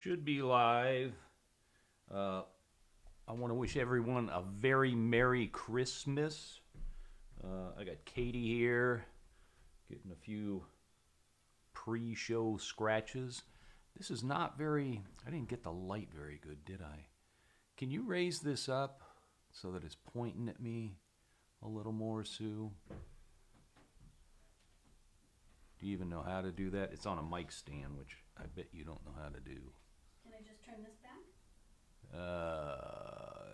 Should be live. Uh, I want to wish everyone a very Merry Christmas. I got Katie here, getting a few pre-show scratches. This is not very, I didn't get the light very good, did I? Can you raise this up so that it's pointing at me a little more, Sue? Do you even know how to do that? It's on a mic stand, which I bet you don't know how to do. Can I just turn this back?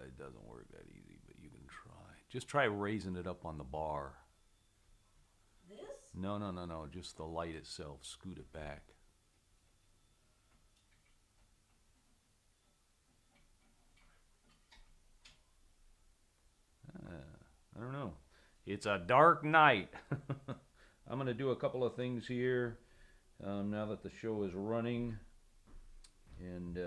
It doesn't work that easy, but you can try. Just try raising it up on the bar. This? No. Just the light itself. Scoot it back. I don't know. It's a dark night. I'm going to do a couple of things here now that the show is running. And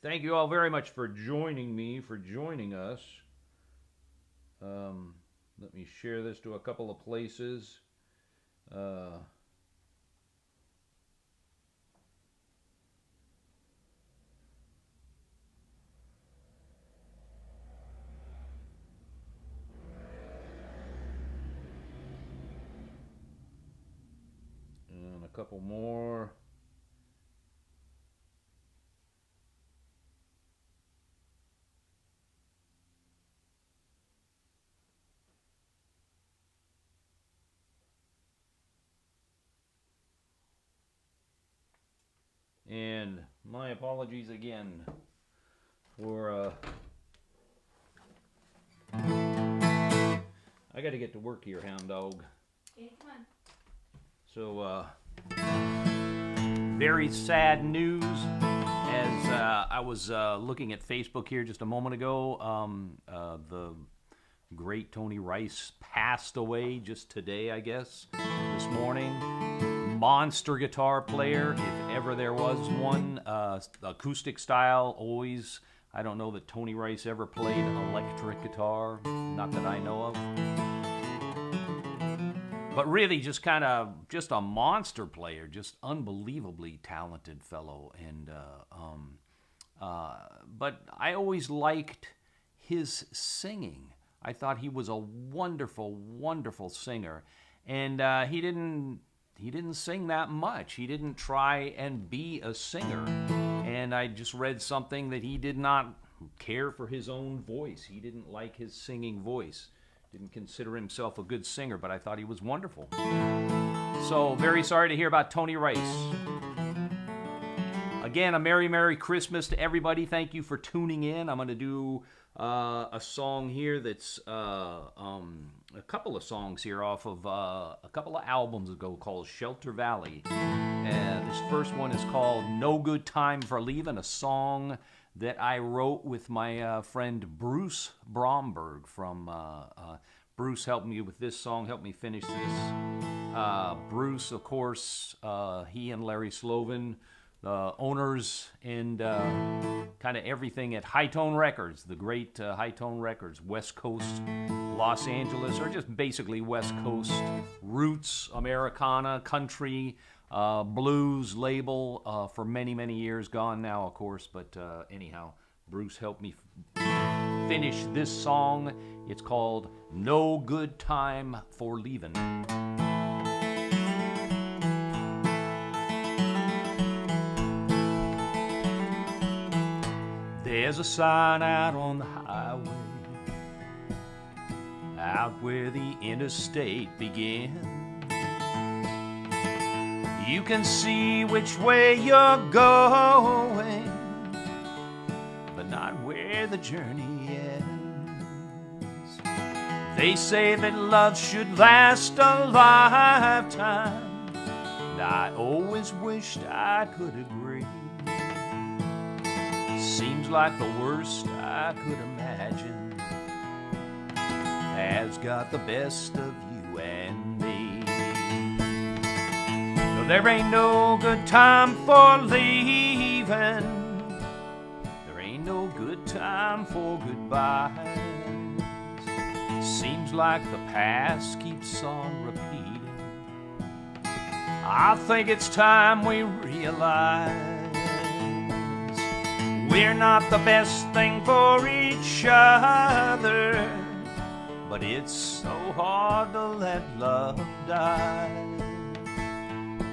thank you all very much for joining me, for joining us. Let me share this to a couple of places. And a couple more. And my apologies again for I got to get to work here, Hound Dog. Okay, come on. So very sad news. As I was looking at Facebook here just a moment ago, the great Tony Rice passed away just today, I guess, this morning. Monster guitar player, if ever there was one. Acoustic style, always. I don't know that Tony Rice ever played electric guitar, not that I know of. But really, just a monster player, just unbelievably talented fellow. And but I always liked his singing. I thought he was a wonderful, wonderful singer, and he didn't sing that much. He didn't try and be a singer. And I just read something that he did not care for his own voice. He didn't like his singing voice. Didn't consider himself a good singer, but I thought he was wonderful. So, very sorry to hear about Tony Rice. Again, a Merry, Merry Christmas to everybody. Thank you for tuning in. I'm going to do a song here that's a couple of songs here off of a couple of albums ago called Shelter Valley. And this first one is called No Good Time for Leaving, a song that I wrote with my friend Bruce Bromberg from Bruce helped me with this song, helped me finish this. Bruce, of course, he and Larry Slovin, the owners and kind of everything at High Tone Records, the great High Tone Records, West Coast, Los Angeles, or just basically West Coast roots, Americana, country, blues label for many, many years. Gone now, of course, but anyhow, Bruce helped me finish this song. It's called No Good Time for Leaving. There's a sign out on the highway, out where the interstate begins. You can see which way you're going, but not where the journey ends. They say that love should last a lifetime, and I always wished I could agree. Seems like the worst I could imagine has got the best of you and me. No, there ain't no good time for leaving. There ain't no good time for goodbyes. Seems like the past keeps on repeating, I think it's time we realize we're not the best thing for each other, but it's so hard to let love die.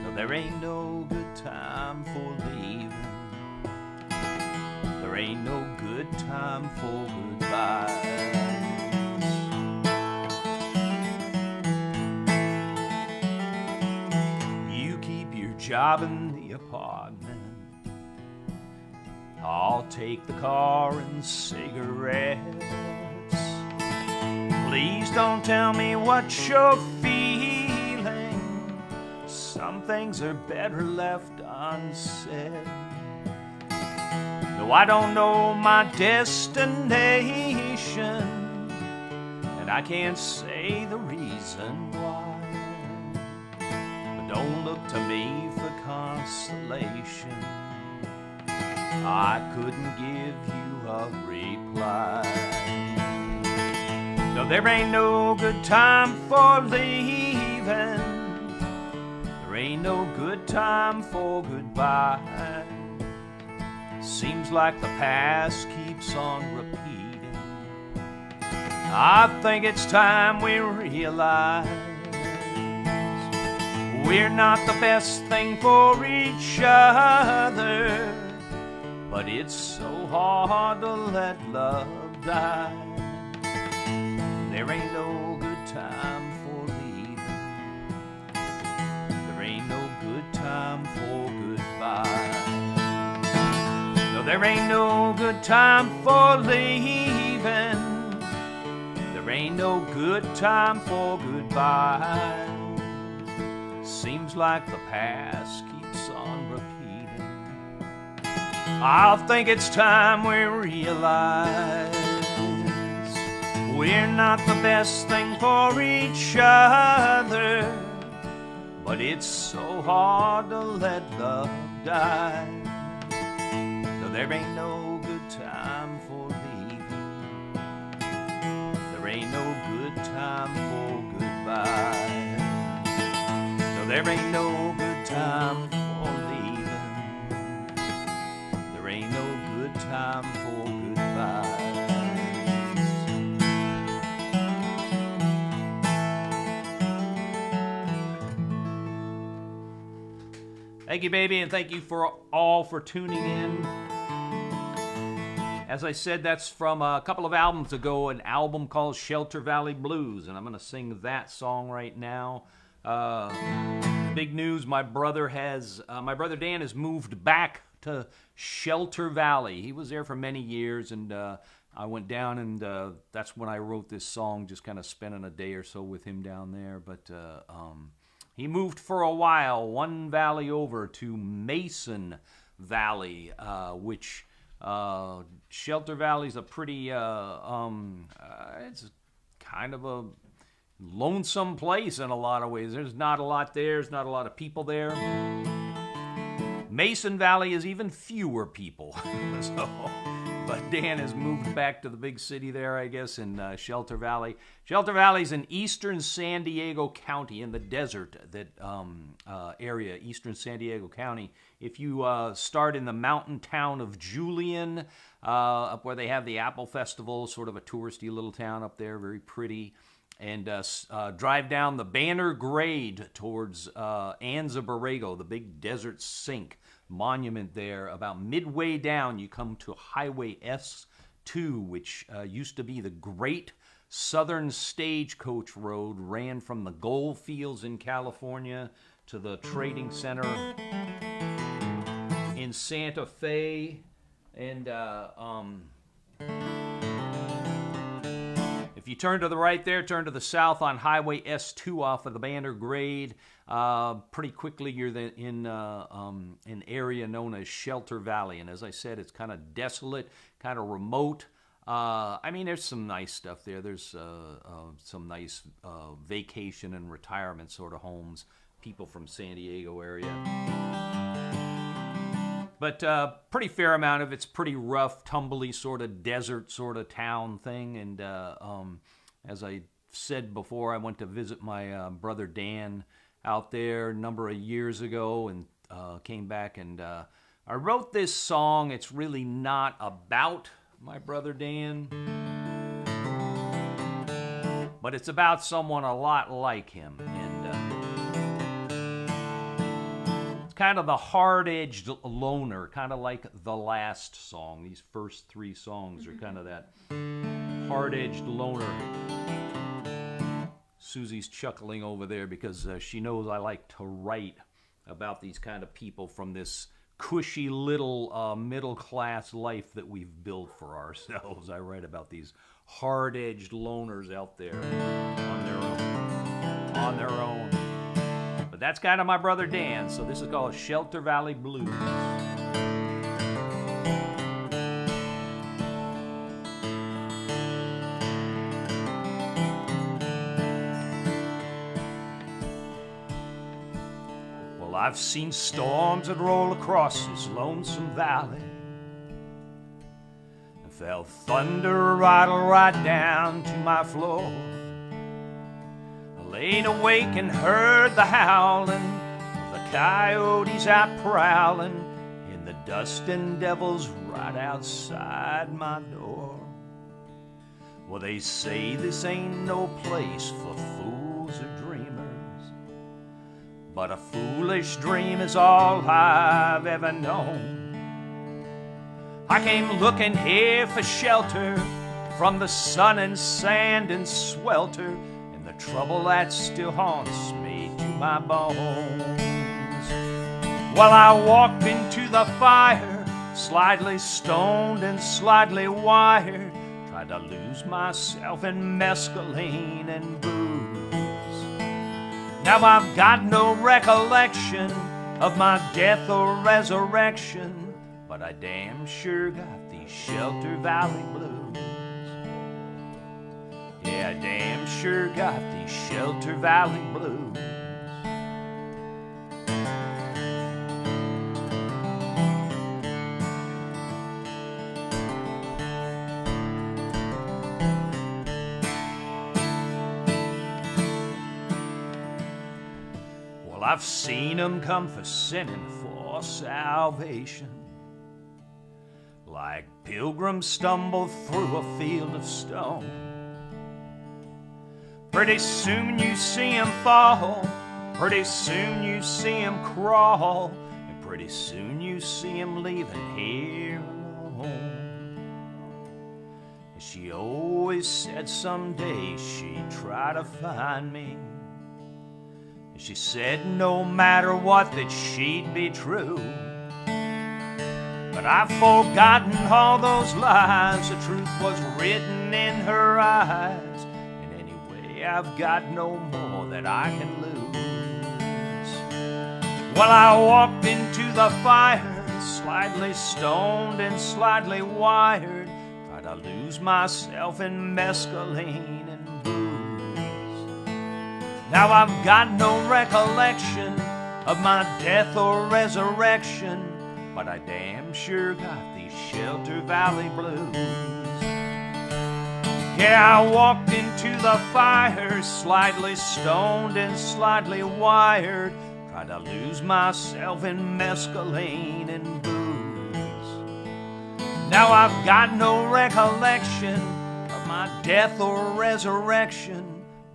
No, there ain't no good time for leaving. There ain't no good time for goodbye. Job in the apartment, I'll take the car and cigarettes. Please don't tell me what you're feeling. Some things are better left unsaid. Though I don't know my destination, and I can't say the reason why. Don't look to me for consolation. I couldn't give you a reply. No, there ain't no good time for leaving. There ain't no good time for goodbye. Seems like the past keeps on repeating. I think it's time we realize we're not the best thing for each other, but it's so hard to let love die. There ain't no good time for leaving. There ain't no good time for goodbye. No, there ain't no good time for leaving. There ain't no good time for goodbye. Seems like the past keeps on repeating. I think it's time we realize we're not the best thing for each other, but it's so hard to let love die. So there ain't no good time for leaving. There ain't no good time for goodbye. There ain't no good time for leaving. There ain't no good time for goodbye. Thank you, baby, and thank you for all for tuning in. As I said, that's from a couple of albums ago, an album called Shelter Valley Blues, and I'm going to sing that song right now. Big news, my brother Dan has moved back to Shelter Valley. He was there for many years, and I went down, and that's when I wrote this song, just kind of spending a day or so with him down there. But he moved for a while, one valley over to Mason Valley, which Shelter Valley's a pretty, it's kind of a lonesome place in a lot of ways. There's not a lot there. There's not a lot of people there. Mason Valley is even fewer people. But Dan has moved back to the big city there, I guess, in Shelter Valley. Shelter Valley's in eastern San Diego County, in the desert that area, eastern San Diego County. If you start in the mountain town of Julian, up where they have the Apple Festival, sort of a touristy little town up there, very pretty, and drive down the Banner Grade towards Anza Borrego, the big desert sink monument there. About midway down, you come to Highway S2, which used to be the Great Southern Stagecoach Road, ran from the gold fields in California to the trading center in Santa Fe. And if you turn to the right there, turn to the south on Highway S2 off of the Banner Grade, pretty quickly you're in an area known as Shelter Valley. And as I said, it's kind of desolate, kind of remote. I mean, there's some nice stuff there. There's some nice vacation and retirement sort of homes, people from San Diego area. But pretty fair amount of it's pretty rough, tumbly sort of desert sort of town thing. And as I said before, I went to visit my brother Dan out there a number of years ago and came back and I wrote this song. It's really not about my brother Dan, but it's about someone a lot like him. And it's kind of the hard-edged loner, kind of like the last song. These first three songs are kind of that hard-edged loner. Susie's chuckling over there because she knows I like to write about these kind of people from this cushy little middle-class life that we've built for ourselves. I write about these hard-edged loners out there on their own. But that's kind of my brother Dan, so this is called Shelter Valley Blues. I've seen storms that roll across this lonesome valley and felt thunder rattle right down to my floor. I laid awake and heard the howling of the coyotes out prowling and the dusting devils right outside my door. Well, they say this ain't no place for fools or dreamers, but a foolish dream is all I've ever known. I came looking here for shelter from the sun and sand and swelter and the trouble that still haunts me to my bones. While I walked into the fire, slightly stoned and slightly wired, tried to lose myself in mescaline and booze. Now I've got no recollection of my death or resurrection, but I damn sure got these Shelter Valley blues. Yeah, I damn sure got these Shelter Valley blues. I've seen them come for sinning for salvation, like pilgrims stumble through a field of stone. Pretty soon you see them fall, pretty soon you see them crawl, and pretty soon you see them leaving here alone. And she always said someday she'd try to find me. She said no matter what that she'd be true. But I've forgotten all those lies. The truth was written in her eyes. And anyway, I've got no more that I can lose. Well, I walked into the fire, slightly stoned and slightly wired. Tried to lose myself in mescaline and booze. Now I've got no recollection of my death or resurrection, but I damn sure got these Shelter Valley blues. Yeah, I walked into the fire, slightly stoned and slightly wired, tried to lose myself in mescaline and booze. Now I've got no recollection of my death or resurrection,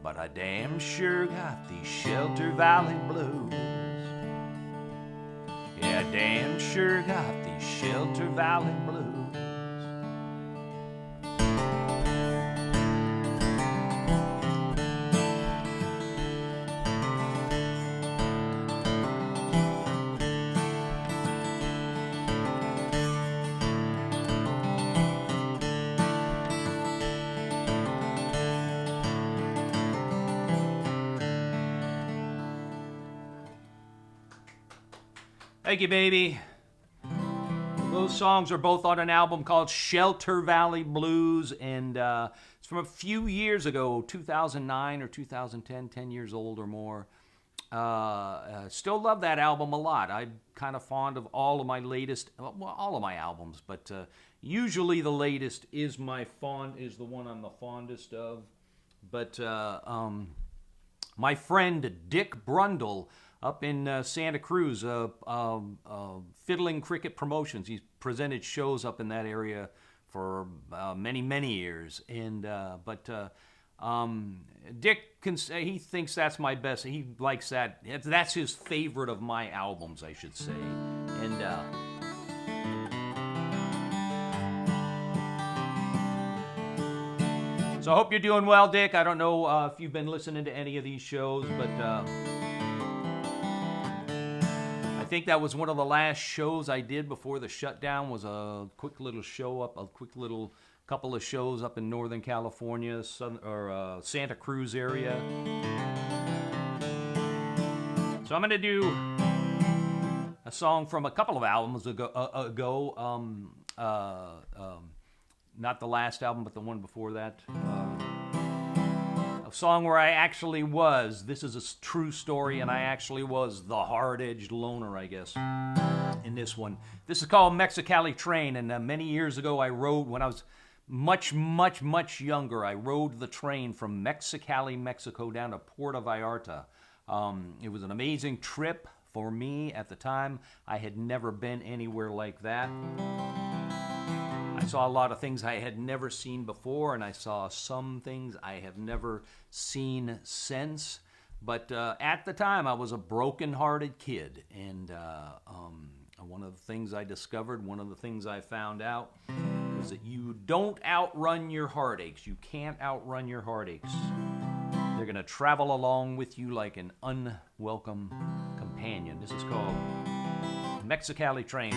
but I damn sure got these Shelter Valley blues. Yeah, I damn sure got these Shelter Valley blues. Thank you, baby. Those songs are both on an album called Shelter Valley Blues, and it's from a few years ago, 2009 or 2010, 10 years old or more. Still love that album a lot. I'm kind of fond of all of my latest, well, all of my albums, but usually the latest is the one I'm the fondest of. But my friend Dick Brundle up in Santa Cruz, Fiddling Cricket Promotions. He's presented shows up in that area for many years, and Dick he thinks that's my best. He likes that. That's his favorite of my albums, I should say, and. So I hope you're doing well, Dick. I don't know if you've been listening to any of these shows, but I think that was one of the last shows I did before the shutdown. Was a quick little show up, a quick little couple of shows up in Northern California, Santa Cruz area. So I'm going to do a song from a couple of albums ago. Not the last album, but the one before that. A song where I actually was. This is a true story, and I actually was the hard-edged loner, I guess, in this one. This is called Mexicali Train, and many years ago I rode, when I was much younger, I rode the train from Mexicali, Mexico, down to Puerto Vallarta. It was an amazing trip for me at the time. I had never been anywhere like that. I saw a lot of things I had never seen before, and I saw some things I have never seen since. But at the time, I was a broken-hearted kid, and one of the things I discovered, one of the things I found out, was that you don't outrun your heartaches. You can't outrun your heartaches. They're going to travel along with you like an unwelcome companion. This is called Mexicali Train.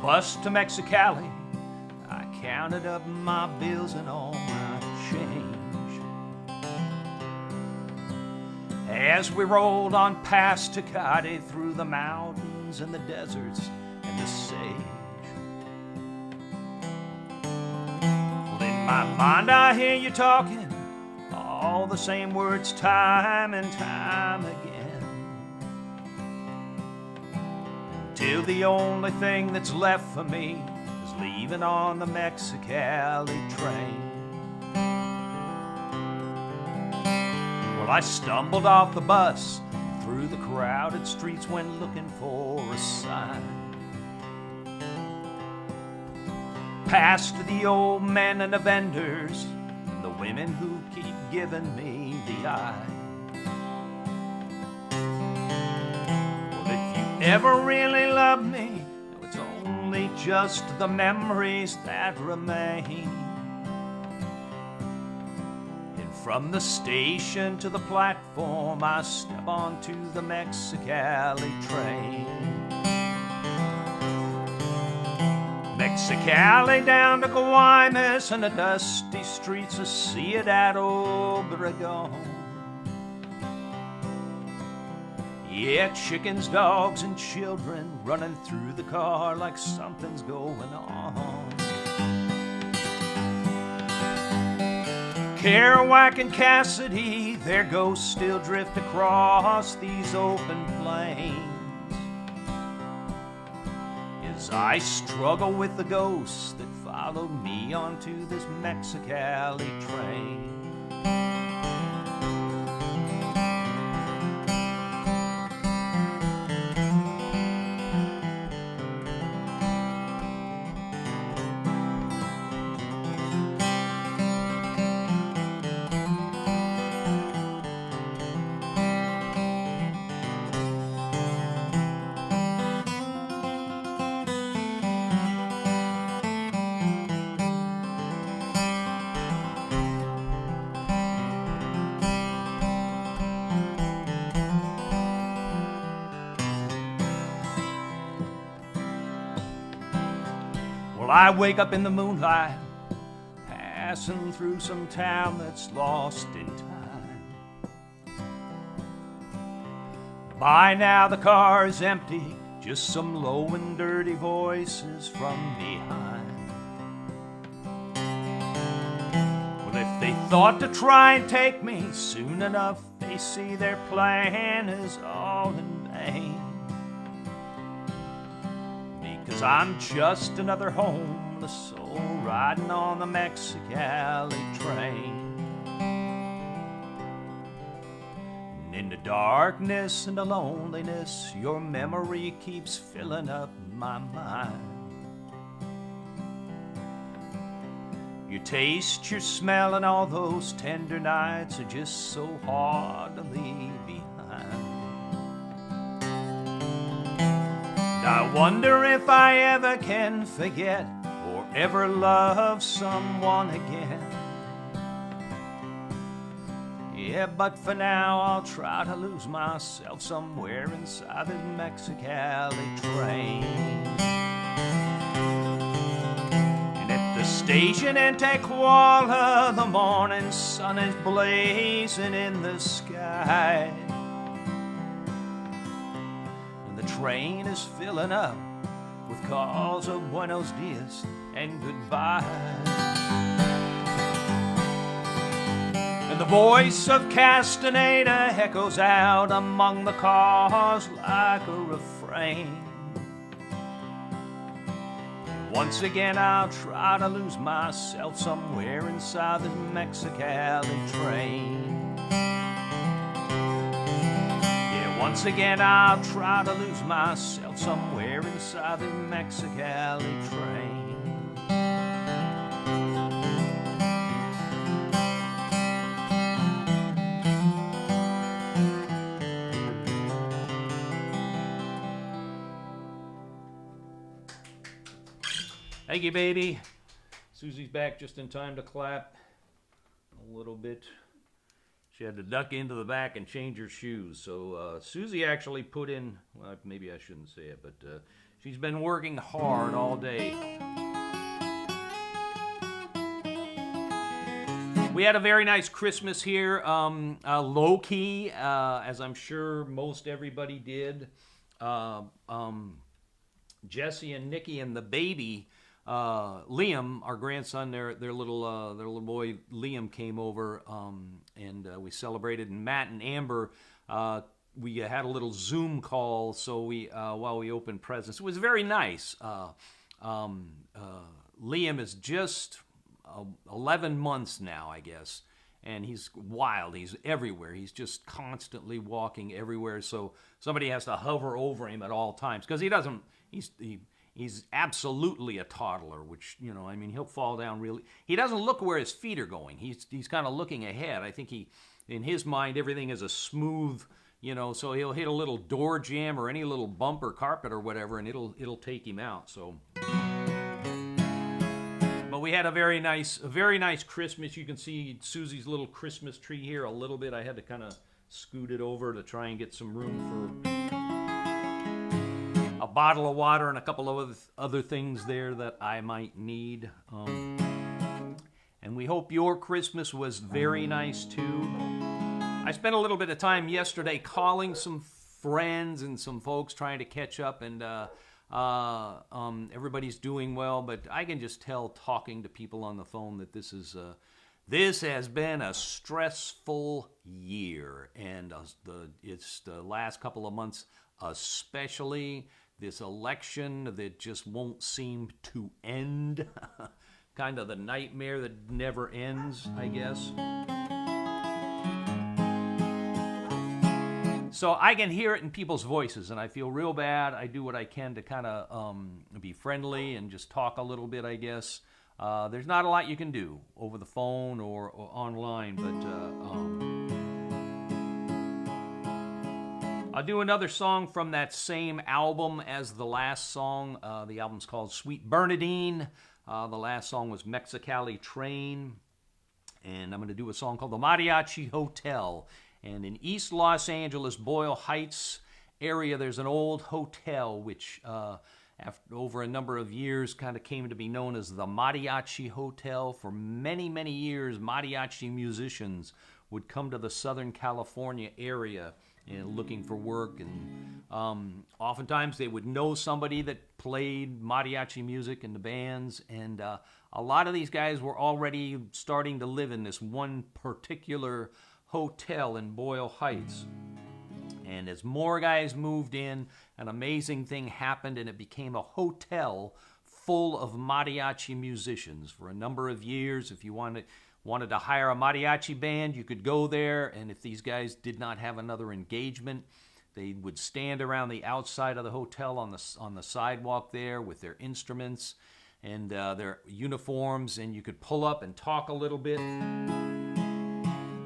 Bus to Mexicali, I counted up my bills and all my change. As we rolled on past Tecate, through the mountains and the deserts and the sage. Well, in my mind I hear you talking all the same words time and time again. Till the only thing that's left for me is leaving on the Mexicali train. Well, I stumbled off the bus, through the crowded streets, went looking for a sign. Past the old men and the vendors, and the women who keep giving me the eye. Ever really loved me, no, it's only just the memories that remain. And from the station to the platform, I step onto the Mexicali train. Mexicali down to Guaymas and the dusty streets of Ciudad Obregón. Yeah, chickens, dogs, and children running through the car like something's going on. Kerouac and Cassidy, their ghosts still drift across these open plains. As I struggle with the ghosts that followed me onto this Mexicali train. Well, I wake up in the moonlight, passing through some town that's lost in time. By now the car is empty, just some low and dirty voices from behind. Well, if they thought to try and take me. Soon enough they see their plan is all in vain. Because I'm just another homeless soul riding on the Mexicali train. And in the darkness and the loneliness, your memory keeps filling up my mind. Your taste, your smell, and all those tender nights are just so hard to leave behind. And I wonder if I ever can forget or ever love someone again. Yeah, but for now I'll try to lose myself somewhere inside this Mexicali train. And at the station in Tequala, the morning sun is blazing in the sky. And the train is filling up with calls of buenos dias and goodbye. And the voice of Castaneda echoes out among the cars like a refrain. Once again I'll try to lose myself somewhere inside this Mexicali train. Yeah, once again I'll try to lose myself somewhere inside this Mexicali train. Thank you, baby. Susie's back just in time to clap a little bit. She had to duck into the back and change her shoes. So Susie actually put in, well, maybe I shouldn't say it, but she's been working hard all day. We had a very nice Christmas here, low-key, as I'm sure most everybody did. Jesse and Nikki and the baby, Liam, our grandson, their little boy Liam came over, and we celebrated. And Matt and Amber, we had a little Zoom call, so we while we opened presents. It was very nice. Liam is just 11 months now, I guess, and he's wild. He's everywhere. He's just constantly walking everywhere. So somebody has to hover over him at all times because he doesn't. He's absolutely a toddler, which, you know, I mean, he'll fall down really. He doesn't look where his feet are going. He's kind of looking ahead. I think in his mind, everything is a smooth, you know, so he'll hit a little door jamb or any little bump or carpet or whatever, and it'll take him out. So, but we had a very nice Christmas. You can see Susie's little Christmas tree here a little bit. I had to kind of scoot it over to try and get some room for a bottle of water and a couple of other things there that I might need. And we hope your Christmas was very nice too. I spent a little bit of time yesterday calling some friends and some folks trying to catch up, and everybody's doing well, but I can just tell talking to people on the phone that this has been a stressful year, and it's the last couple of months especially. This election that just won't seem to end. Kind of the nightmare that never ends, I guess. So I can hear it in people's voices, and I feel real bad. I do what I can to kind of be friendly and just talk a little bit, I guess. There's not a lot you can do over the phone or online, but I'll do another song from that same album as the last song. The album's called Sweet Bernadine. The last song was Mexicali Train. And I'm going to do a song called The Mariachi Hotel. And in East Los Angeles, Boyle Heights area, there's an old hotel which, over a number of years, kind of came to be known as the Mariachi Hotel. For many, many years, mariachi musicians would come to the Southern California area and looking for work, and oftentimes they would know somebody that played mariachi music in the bands, and a a lot of these guys were already starting to live in this one particular hotel in Boyle Heights. And as more guys moved in, an amazing thing happened, and it became a hotel full of mariachi musicians. For a number of years, if you wanted to hire a mariachi band, you could go there, and if these guys did not have another engagement, they would stand around the outside of the hotel on the sidewalk there with their instruments and their uniforms, and you could pull up and talk a little bit.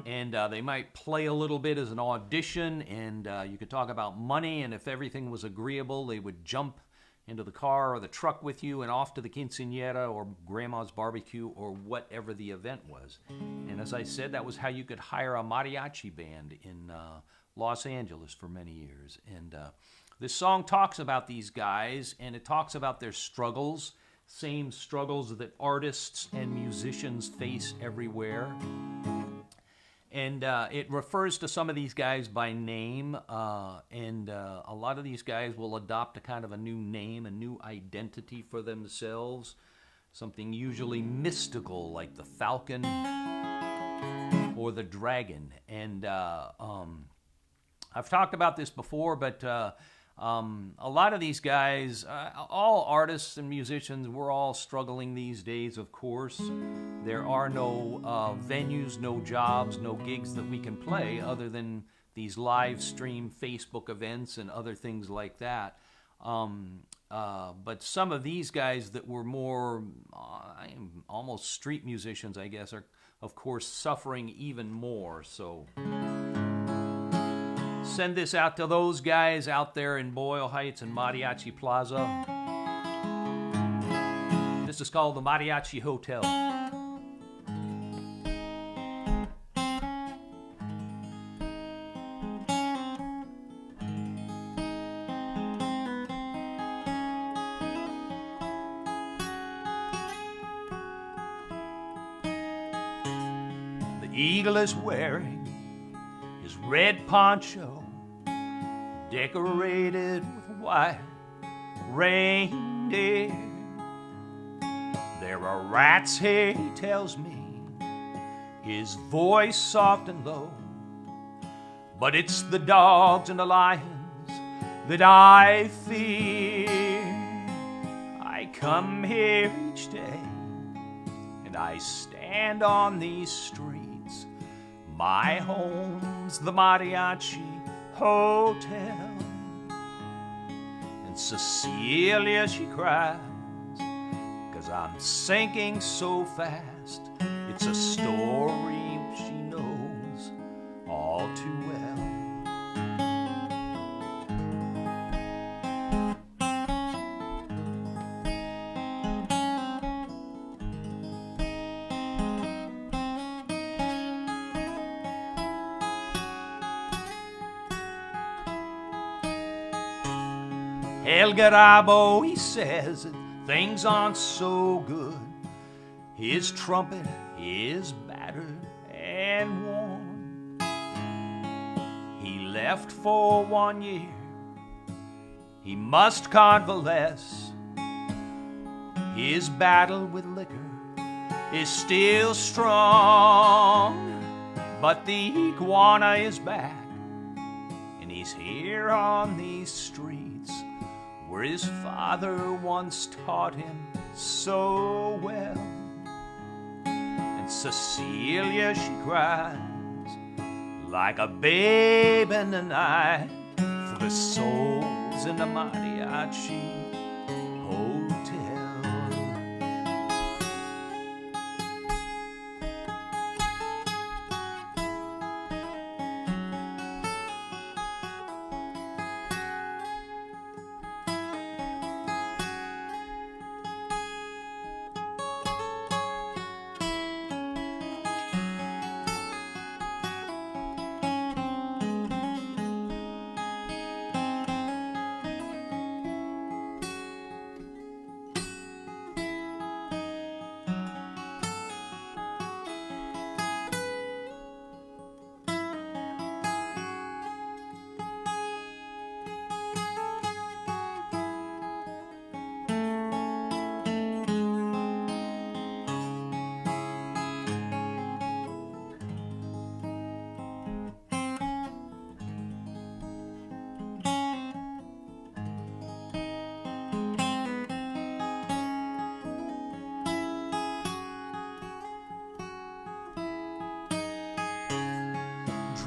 And they might play a little bit as an audition, and you could talk about money, and if everything was agreeable, they would jump into the car or the truck with you and off to the quinceañera or grandma's barbecue or whatever the event was. And as I said, that was how you could hire a mariachi band in Los Angeles for many years. And this song talks about these guys, and it talks about their struggles, same struggles that artists and musicians face everywhere. And it refers to some of these guys by name, and a lot of these guys will adopt a kind of a new name, a new identity for themselves, something usually mystical like the Falcon or the Dragon. And I've talked about this before, but a lot of these guys, all artists and musicians, we're all struggling these days, of course. There are no venues, no jobs, no gigs that we can play other than these live stream Facebook events and other things like that. But some of these guys that were more almost street musicians, I guess, are, of course, suffering even more. So send this out to those guys out there in Boyle Heights and Mariachi Plaza. This is called the Mariachi Hotel. The eagle is wearing his red poncho, decorated with white reindeer. There are rats here, he tells me, his voice soft and low. But it's the dogs and the lions that I fear. I come here each day and I stand on these streets. My home's the Mariachi Hotel. And Cecilia, she cries, 'cause I'm sinking so fast. It's a story she knows all too well. El Garabo, he says that things aren't so good. His trumpet is battered and worn. He left for 1 year. He must convalesce. His battle with liquor is still strong. But the iguana is back, and he's here on these streets where his father once taught him so well. And Cecilia, she cries like a babe in the night for the souls in the Mariachi Hotel.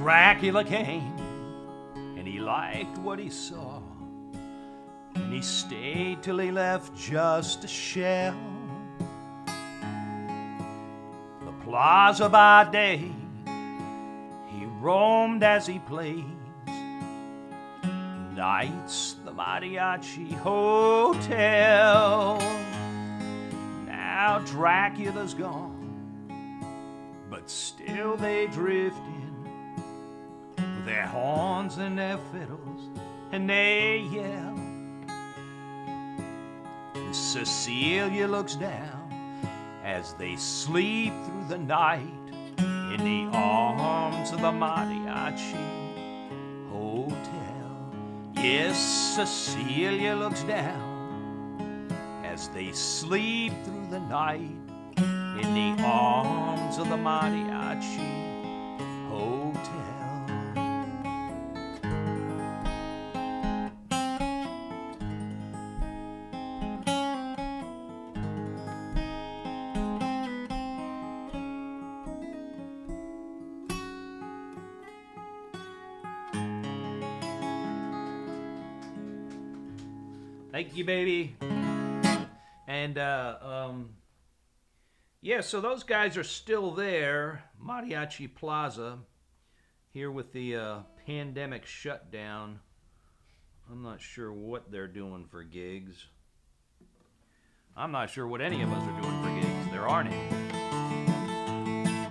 Dracula came, and he liked what he saw, and he stayed till he left just a shell. The plaza by day, he roamed as he pleased. Nights, the Mariachi Hotel. Now Dracula's gone, but still they drift in with their horns and their fiddles, and they yell. And Cecilia looks down as they sleep through the night in the arms of the Mariachi Hotel. Yes, Cecilia looks down as they sleep through the night in the arms of the Mariachi Hotel. Thank you, baby. And, yeah, so those guys are still there. Mariachi Plaza, here with the pandemic shutdown. I'm not sure what they're doing for gigs. I'm not sure what any of us are doing for gigs. There aren't any.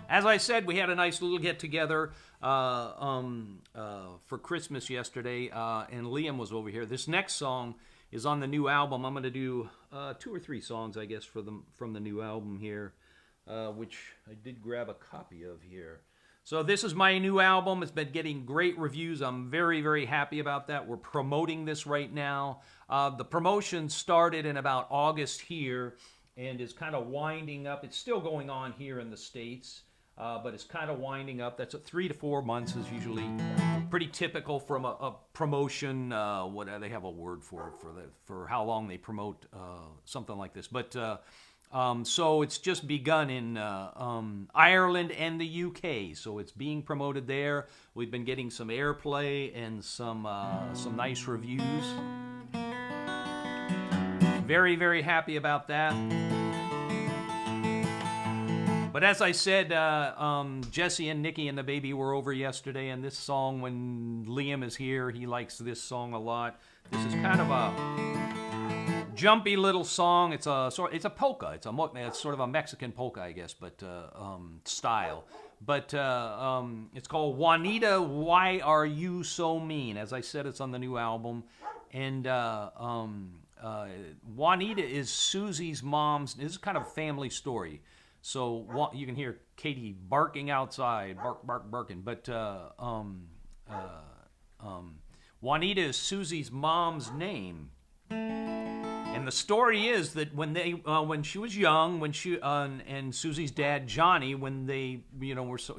As I said, we had a nice little get-together for Christmas yesterday, and Liam was over here. This next song is on the new album. I'm going to do 2 or 3 songs, I guess, from the new album here, which I did grab a copy of here. So this is my new album. It's been getting great reviews. I'm very, very happy about that. We're promoting this right now. The promotion started in about August here and is kind of winding up. It's still going on here in the States, but it's kind of winding up. That's 3 to 4 months is usually pretty typical from a promotion. What they have a word for it for how long they promote something like this. But so it's just begun in Ireland and the UK. So it's being promoted there. We've been getting some airplay and some nice reviews. Very, very happy about that. But as I said, Jesse and Nikki and the baby were over yesterday, and this song, when Liam is here, he likes this song a lot. This is kind of a jumpy little song. It's a polka. It's sort of a Mexican polka, I guess, but style. But it's called Juanita, Why Are You So Mean? As I said, it's on the new album, and Juanita is Susie's mom's. This is kind of a family story. So you can hear Katie barking outside, barking. But Juanita is Susie's mom's name, and the story is that when she was young, and Susie's dad Johnny, when they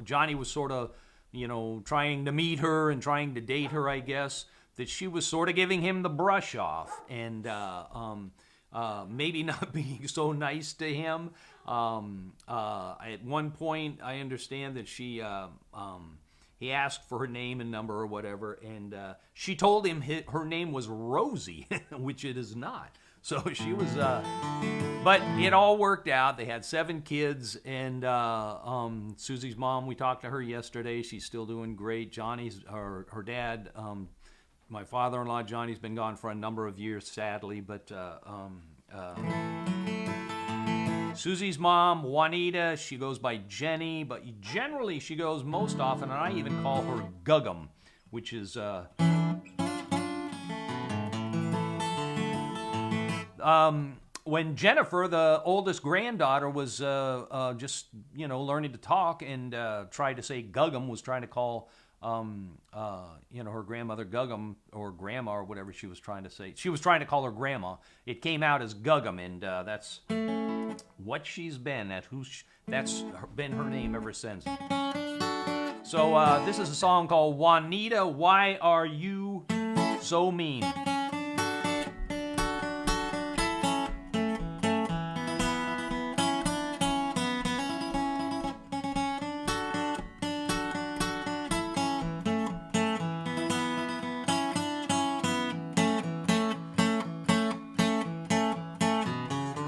Johnny was sort of trying to meet her and trying to date her, I guess, that she was sort of giving him the brush off and maybe not being so nice to him. At one point, I understand that he asked for her name and number or whatever, and she told him her name was Rosie, which it is not. So she was, but it all worked out. They had 7 kids, and Susie's mom, we talked to her yesterday. She's still doing great. Johnny's, her dad, my father-in-law, Johnny's been gone for a number of years, sadly, but Susie's mom, Juanita, she goes by Jenny, but generally she goes most often, and I even call her Guggum, which is when Jennifer, the oldest granddaughter, was just learning to talk and tried to say Guggum, was trying to call her grandmother Guggum, or grandma, or whatever she was trying to say. She was trying to call her grandma. It came out as Guggum, and that's what she's been. That's been her name ever since. So this is a song called Juanita, Why Are You So Mean?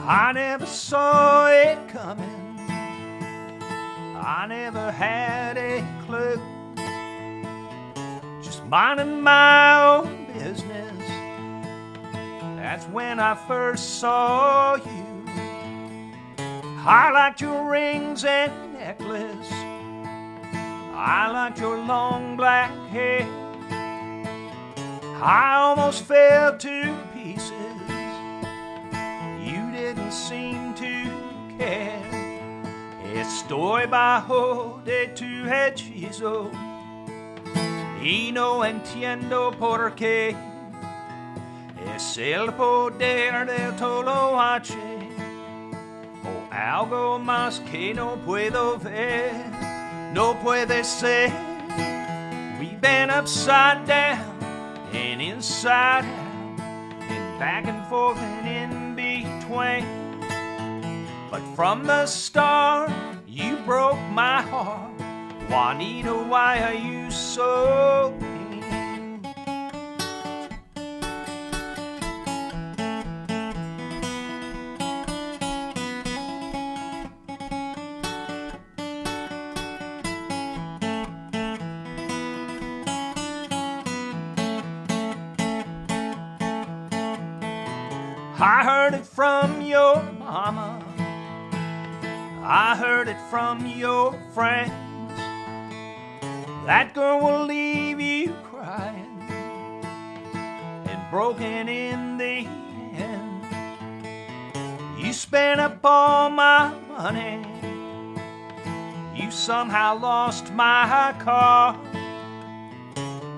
I never saw it coming. I never had a clue. Just minding my own business. That's when I first saw you. I liked your rings and necklace. I liked your long black hair. I almost fell to pieces. You didn't seem to care. Estoy bajo de tu hechizo y no entiendo por qué. Es el poder del toloache o algo más que no puedo ver. No puede ser. We've been upside down and inside out and back and forth and in between. But from the start, you broke my heart. Juanita, why are you so mean? I heard it from your mama. I heard it from your friends. That girl will leave you crying and broken in the end. You spent up all my money. You somehow lost my car.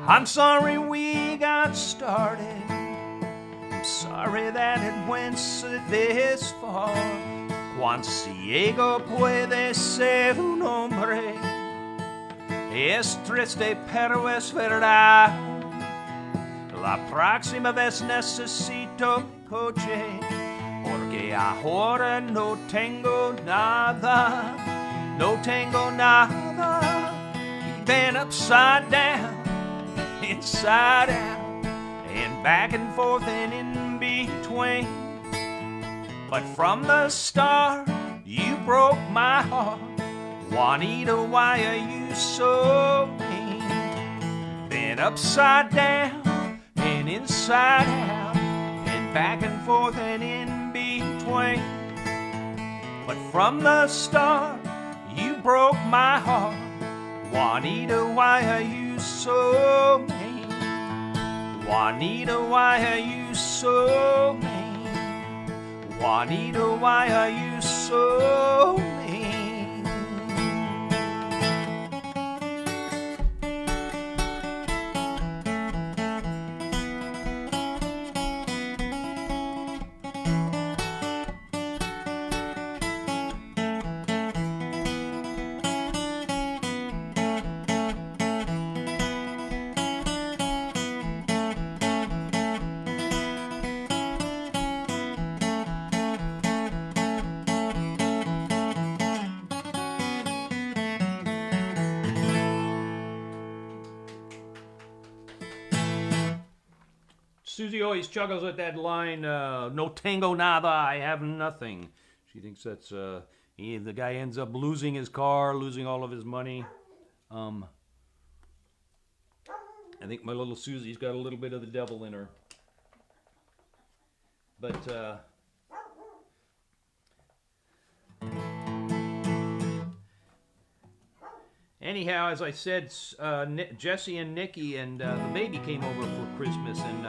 I'm sorry we got started. I'm sorry that it went this far. Juan ciego puede ser un hombre. Es triste pero es verdad. La próxima vez necesito coche porque ahora no tengo nada. No tengo nada. We've been upside down, inside out, and back and forth and in between. But from the start, you broke my heart. Juanita, why are you so mean? Been upside down and inside out and back and forth and in between. But from the start, you broke my heart. Juanita, why are you so mean? Juanita, why are you so mean? Juanita, why are you so mean? Susie always chuckles at that line, no tengo nada, I have nothing. She thinks that's, the guy ends up losing his car, losing all of his money. I think my little Susie's got a little bit of the devil in her. But, anyhow, as I said, Jesse and Nikki and the baby came over for Christmas, and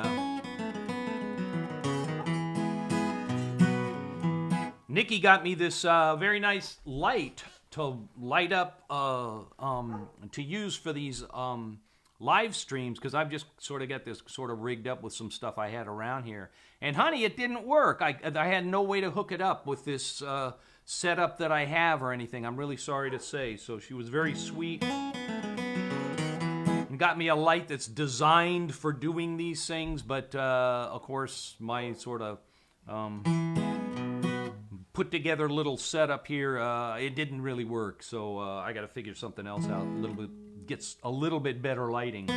Nikki got me this very nice light to light up, to use for these live streams, because I've just sort of got this sort of rigged up with some stuff I had around here. And honey, it didn't work. I had no way to hook it up with this setup that I have or anything. I'm really sorry to say. So she was very sweet and got me a light that's designed for doing these things, but of course my sort of put together little setup here, it didn't really work. So I got to figure something else out. Gets a little bit better lighting.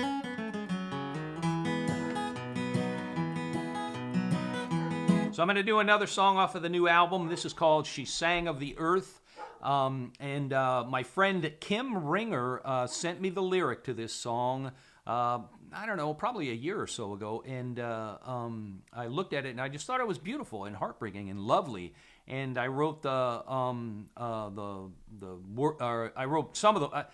So I'm going to do another song off of the new album. This is called She Sang of the Earth. And my friend Kim Ringer sent me the lyric to this song, I don't know, probably a year or so ago. And I looked at it and I just thought it was beautiful and heartbreaking and lovely. And I wrote I wrote some of the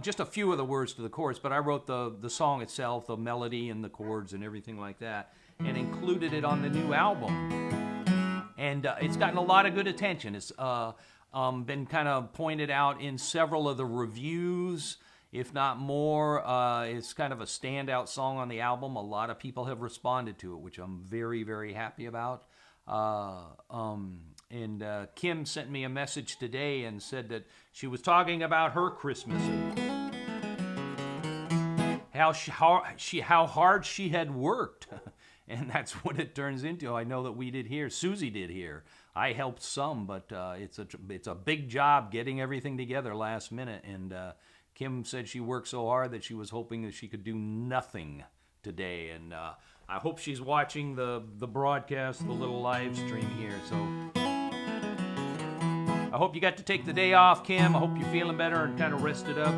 just a few of the words to the chorus, but I wrote the song itself, the melody and the chords and everything like that, and included it on the new album. And it's gotten a lot of good attention. It's been kind of pointed out in several of the reviews, if not more. It's kind of a standout song on the album. A lot of people have responded to it, which I'm very, very happy about. Kim sent me a message today and said that she was talking about her Christmas and how hard she had worked. And that's what it turns into. I know that we did here. Susie did here. I helped some, but it's a big job getting everything together last minute. And Kim said she worked so hard that she was hoping that she could do nothing today. And I hope she's watching the broadcast, the little live stream here. So I hope you got to take the day off, Kim. I hope you're feeling better and kind of rested up.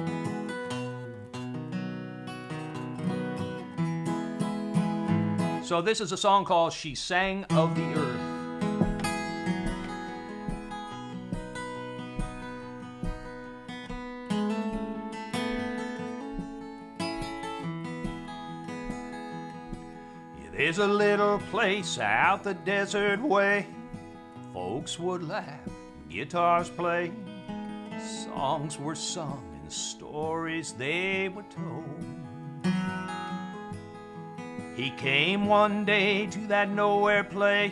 So this is a song called She Sang of the Earth. There's a little place out the desert way. Folks would laugh, guitars play, songs were sung, and stories they were told. He came one day to that nowhere place,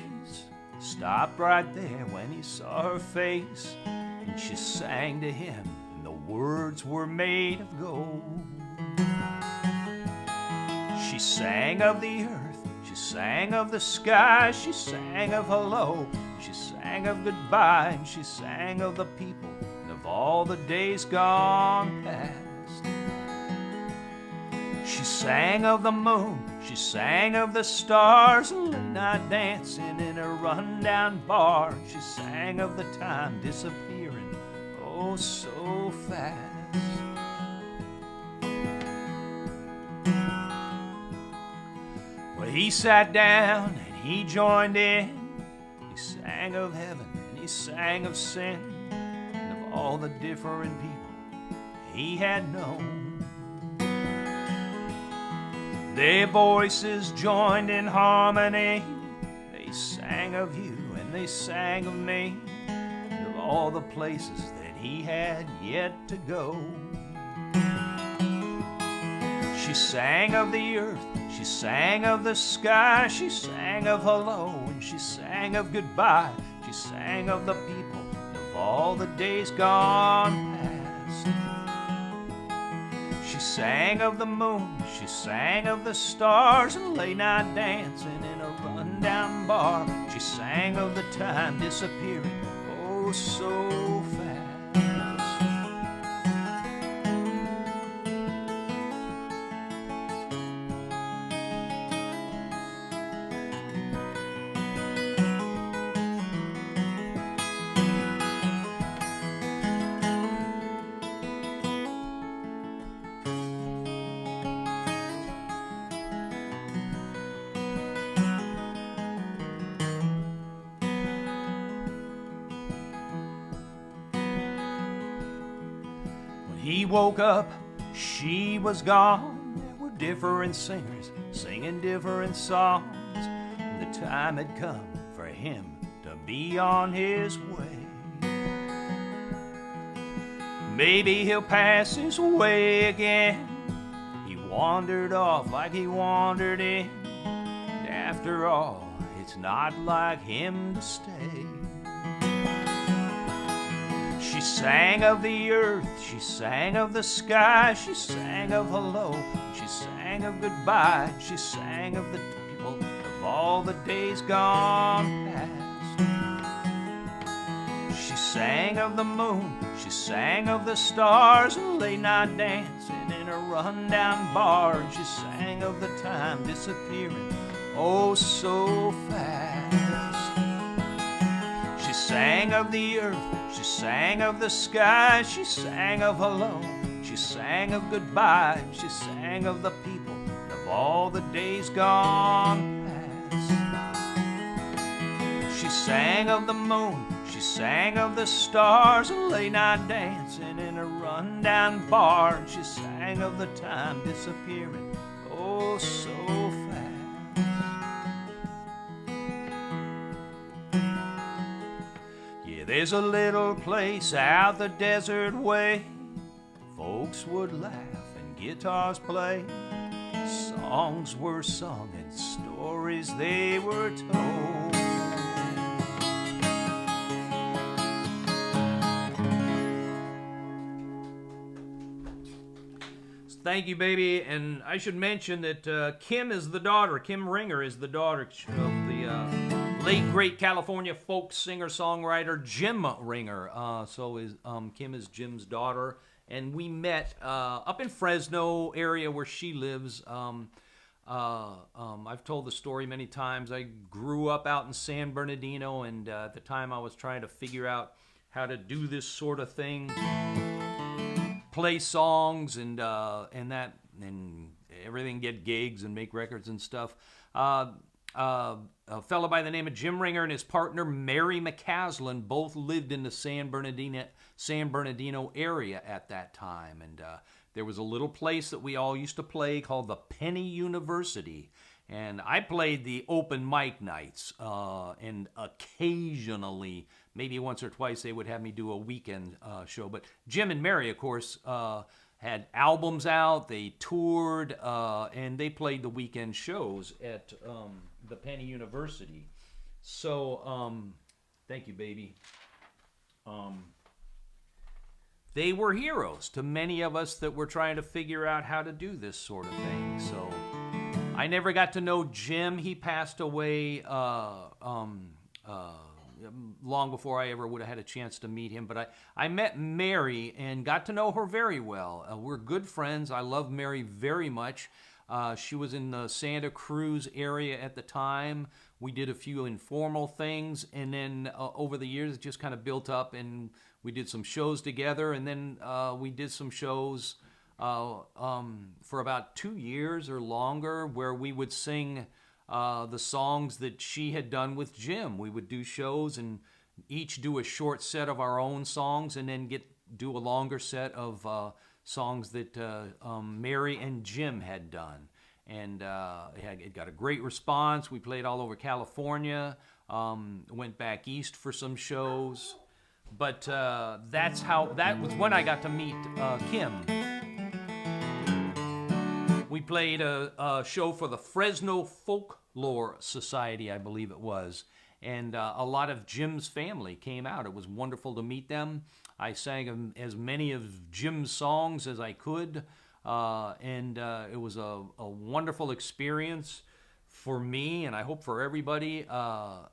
stopped right there when he saw her face, and she sang to him, and the words were made of gold. She sang of the earth, she sang of the sky, she sang of hello, she sang of goodbye, and she sang of the people and of all the days gone past. She sang of the moon, she sang of the stars, and late night dancing in a rundown bar. She sang of the time disappearing, oh so fast. Well, he sat down and he joined in. He sang of heaven and he sang of sin, and of all the different people he had known. Their voices joined in harmony. They sang of you and they sang of me, and of all the places that he had yet to go. She sang of the earth, she sang of the sky, she sang of hello and she sang of goodbye. She sang of the people and of all the days gone past. She sang of the moon, she sang of the stars, and late night dancing in a rundown bar. She sang of the time disappearing, oh so fast. He woke up, she was gone. There were different singers singing different songs. The time had come for him to be on his way. Maybe he'll pass his way again. He wandered off like he wandered in. And after all, it's not like him to stay. She sang of the earth, she sang of the sky, she sang of hello, she sang of goodbye, she sang of the people of all the days gone past. She sang of the moon, she sang of the stars, and late night dancing in a rundown bar. And she sang of the time disappearing, oh so fast. She sang of the earth, she sang of the sky, she sang of hello, she sang of goodbye, she sang of the people, and of all the days gone past. She sang of the moon, she sang of the stars, a late night dancing in a rundown bar, and she sang of the time disappearing, oh so fast. Yeah, there's a little place out the desert way, folks would laugh and guitars play, songs were sung and stories they were told. Thank you, baby. And I should mention that Kim is the daughter. Kim Ringer is the daughter of the late great California folk singer-songwriter Jim Ringer. Kim is Jim's daughter, and we met up in Fresno area where she lives. I've told the story many times. I grew up out in San Bernardino, and at the time I was trying to figure out how to do this sort of thing. Play songs and everything, get gigs and make records and stuff. A fellow by the name of Jim Ringer and his partner Mary McCaslin both lived in the San Bernardino area at that time, and there was a little place that we all used to play called the Penny University. And I played the open mic nights, and occasionally, maybe once or twice, they would have me do a weekend show. But Jim and Mary, of course, had albums out, they toured, and they played the weekend shows at the Penny University. So, thank you, baby. They were heroes to many of us that were trying to figure out how to do this sort of thing. So I never got to know Jim. He passed away long before I ever would have had a chance to meet him. But I met Mary and got to know her very well. We're good friends. I love Mary very much. She was in the Santa Cruz area at the time. We did a few informal things, and then over the years it just kind of built up, and we did some shows together, and then we did some shows for about 2 years or longer, where we would sing the songs that she had done with Jim. We would do shows and each do a short set of our own songs, and then do a longer set of songs that Mary and Jim had done. And it got a great response. We played all over California, went back east for some shows. But that was when I got to meet Kim. We played a show for the Fresno Folklore Society, I believe it was. And a lot of Jim's family came out. It was wonderful to meet them. I sang as many of Jim's songs as I could. And it was a wonderful experience for me, and I hope for everybody. I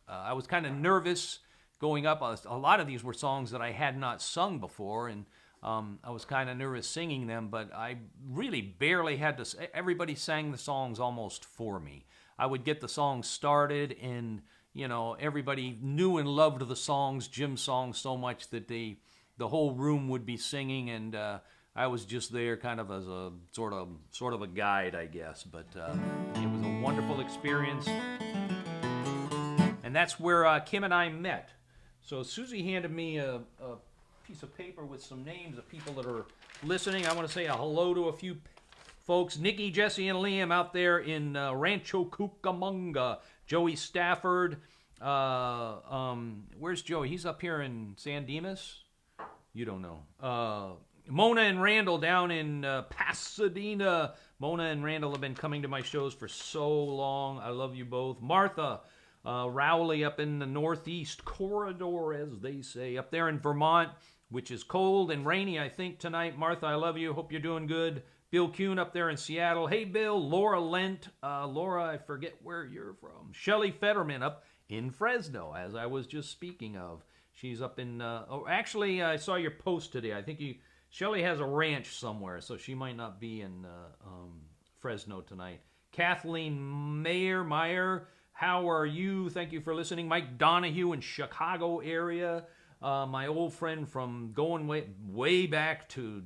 was kind of nervous going up. A lot of these were songs that I had not sung before, and I was kind of nervous singing them, but I really barely had to. Everybody sang the songs almost for me. I would get the songs started, and everybody knew and loved the songs, Jim's songs, so much that the whole room would be singing, and I was just there kind of as a sort of a guide, I guess. But it was a wonderful experience, and that's where Kim and I met. So Susie handed me a piece of paper with some names of people that are listening. I want to say a hello to a few folks. Nikki, Jesse, and Liam out there in Rancho Cucamonga. Joey Stafford. Where's Joey? He's up here in San Dimas? You don't know. Mona and Randall down in Pasadena. Mona and Randall have been coming to my shows for so long. I love you both. Martha Rowley up in the Northeast Corridor, as they say, up there in Vermont, which is cold and rainy, I think, tonight. Martha, I love you. Hope you're doing good. Bill Kuhn up there in Seattle. Hey, Bill. Laura Lent. Laura, I forget where you're from. Shelley Fetterman up in Fresno, as I was just speaking of. She's up in... actually, I saw your post today. I think Shelley has a ranch somewhere, so she might not be in Fresno tonight. Kathleen Meyer, how are you? Thank you for listening. Mike Donahue in Chicago area. My old friend from going way back to,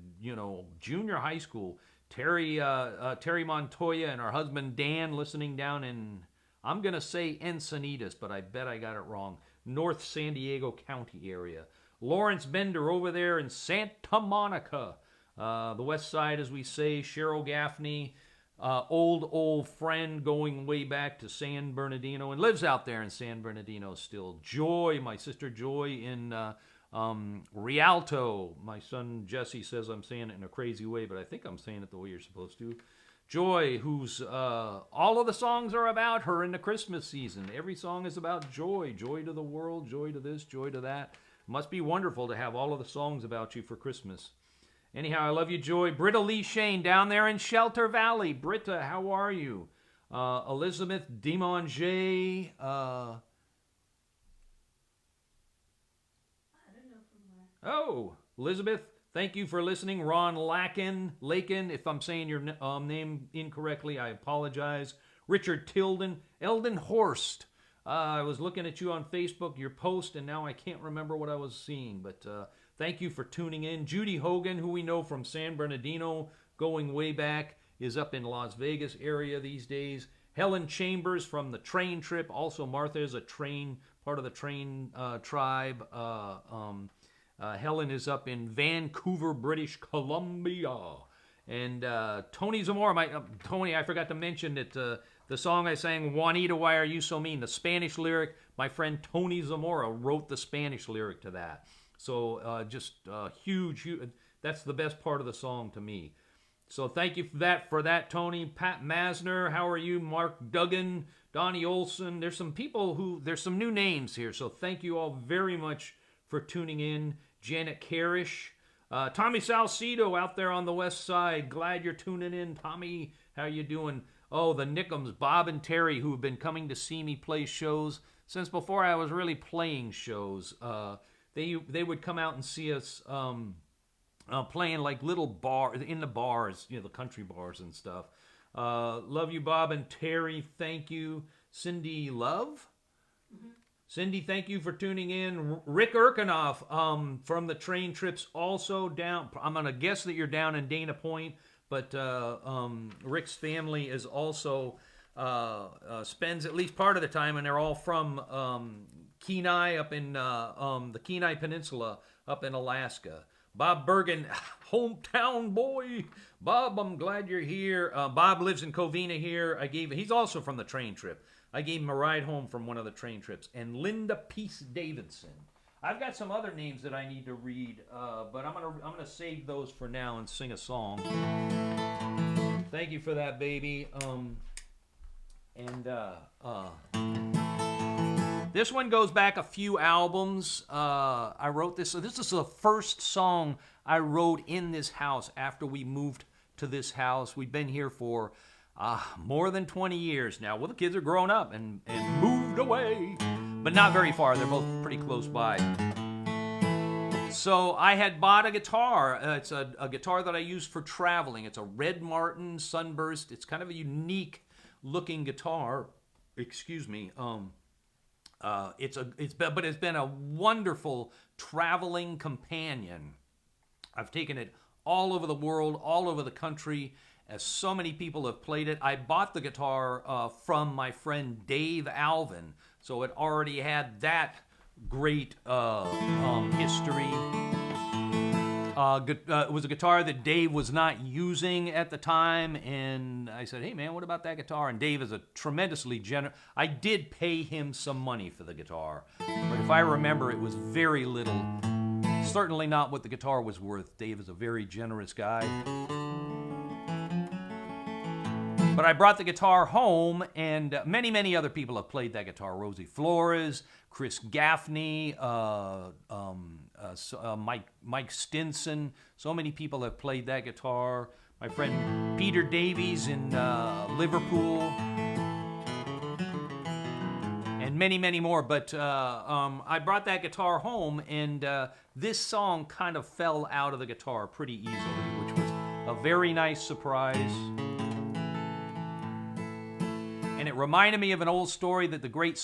junior high school. Terry Montoya and her husband Dan listening down in, I'm going to say Encinitas, but I bet I got it wrong. North San Diego County area. Lawrence Bender over there in Santa Monica. The west side, as we say. Cheryl Gaffney, old friend going way back to San Bernardino and lives out there in San Bernardino still. Joy, my sister Joy in Rialto. My son Jesse says I'm saying it in a crazy way, but I think I'm saying it the way you're supposed to. Joy, who's all of the songs are about her in the Christmas season. Every song is about joy. Joy to the world, joy to this, joy to that. Must be wonderful to have all of the songs about you for Christmas. Anyhow, I love you, Joy. Britta Lee Shane down there in Shelter Valley. Britta, how are you? Elizabeth Dimanger. I don't know from where. Oh, Elizabeth, thank you for listening. Ron Lakin, if I'm saying your name incorrectly, I apologize. Richard Tilden. Eldon Horst. I was looking at you on Facebook, your post, and now I can't remember what I was seeing, but thank you for tuning in. Judy Hogan, who we know from San Bernardino, going way back, is up in Las Vegas area these days. Helen Chambers from the Train Trip. Also, Martha is part of the Train tribe. Helen is up in Vancouver, British Columbia. And Tony Zamora, Tony, I forgot to mention that the song I sang, Juanita, Why Are You So Mean? The Spanish lyric, my friend Tony Zamora wrote the Spanish lyric to that. So just huge, that's the best part of the song to me. So thank you for that, Tony. Pat Masner, how are you? Mark Duggan, Donnie Olson. There's some new names here. So thank you all very much for tuning in. Janet Karish. Tommy Salcedo out there on the west side. Glad you're tuning in. Tommy, how you doing? Oh, the Nickums, Bob and Terry, who have been coming to see me play shows since before I was really playing shows. They would come out and see us playing like little bars, in the bars, the country bars and stuff. Love you, Bob and Terry. Thank you. Cindy Love? Mm-hmm. Cindy, thank you for tuning in. Rick Urkanoff from the Train Trips also down. I'm going to guess that you're down in Dana Point, but Rick's family is also spends at least part of the time, and they're all from Kenai up in the Kenai Peninsula up in Alaska. Bob Bergen, hometown boy. Bob, I'm glad you're here. Bob lives in Covina here. He's also from the Train Trip. I gave him a ride home from one of the Train Trips. And Linda Peace Davidson. I've got some other names that I need to read, but I'm gonna save those for now and sing a song. Thank you for that, baby. This one goes back a few albums. I wrote this. So this is the first song I wrote in this house after we moved to this house. We've been here for more than 20 years now. Well, the kids are grown up and moved away, but not very far. They're both pretty close by. So I had bought a guitar. It's a guitar that I use for traveling. It's a Red Martin Sunburst. It's kind of a unique looking guitar. Excuse me. It's been a wonderful traveling companion. I've taken it all over the world, all over the country, as so many people have played it. I bought the guitar from my friend Dave Alvin, so it already had that great history. It was a guitar that Dave was not using at the time, and I said, hey man, what about that guitar? And Dave is a tremendously generous. I did pay him some money for the guitar, but if I remember, it was very little. Certainly not what the guitar was worth. Dave is a very generous guy. But I brought the guitar home, and many, many other people have played that guitar. Rosie Flores, Chris Gaffney, Mike Stinson. So many people have played that guitar. My friend Peter Davies in Liverpool. And many, many more. But I brought that guitar home, and this song kind of fell out of the guitar pretty easily, which was a very nice surprise. And it reminded me of an old story that the great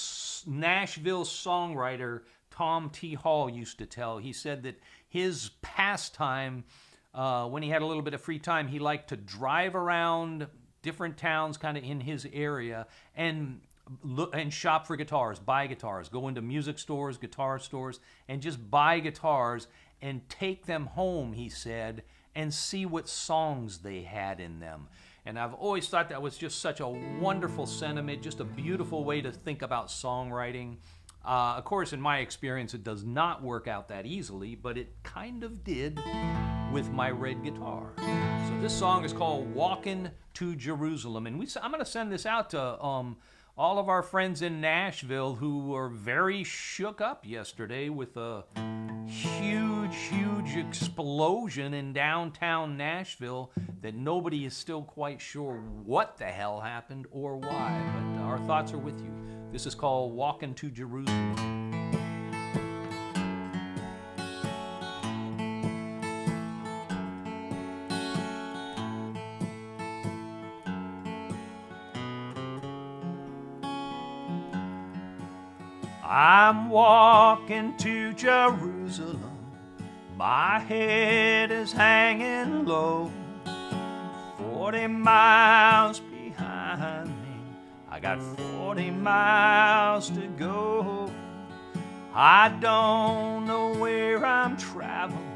Nashville songwriter Tom T. Hall used to tell. He said that his pastime, when he had a little bit of free time, he liked to drive around different towns kind of in his area and look and shop for guitars, buy guitars, go into music stores, guitar stores, and just buy guitars and take them home, he said, and see what songs they had in them. And I've always thought that was just such a wonderful sentiment, just a beautiful way to think about songwriting. Of course, in my experience, it does not work out that easily, but it kind of did with my red guitar. So this song is called Walkin' to Jerusalem. And I'm going to send this out to all of our friends in Nashville who were very shook up yesterday with a huge explosion in downtown Nashville that nobody is still quite sure what the hell happened or why. But our thoughts are with you. This is called Walkin' to Jerusalem. I'm walking to Jerusalem, my head is hanging low, 40 miles behind me, I got 40 miles to go. I don't know where I'm traveling,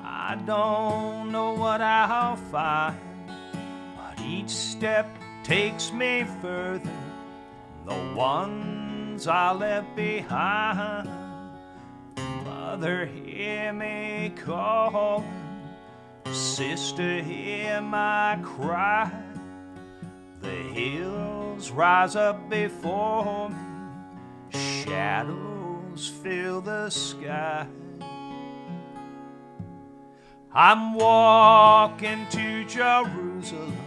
I don't know what I'll find, but each step takes me further than the one I left behind. Mother, hear me calling, sister, hear my cry. The hills rise up before me, shadows fill the sky. I'm walking to Jerusalem,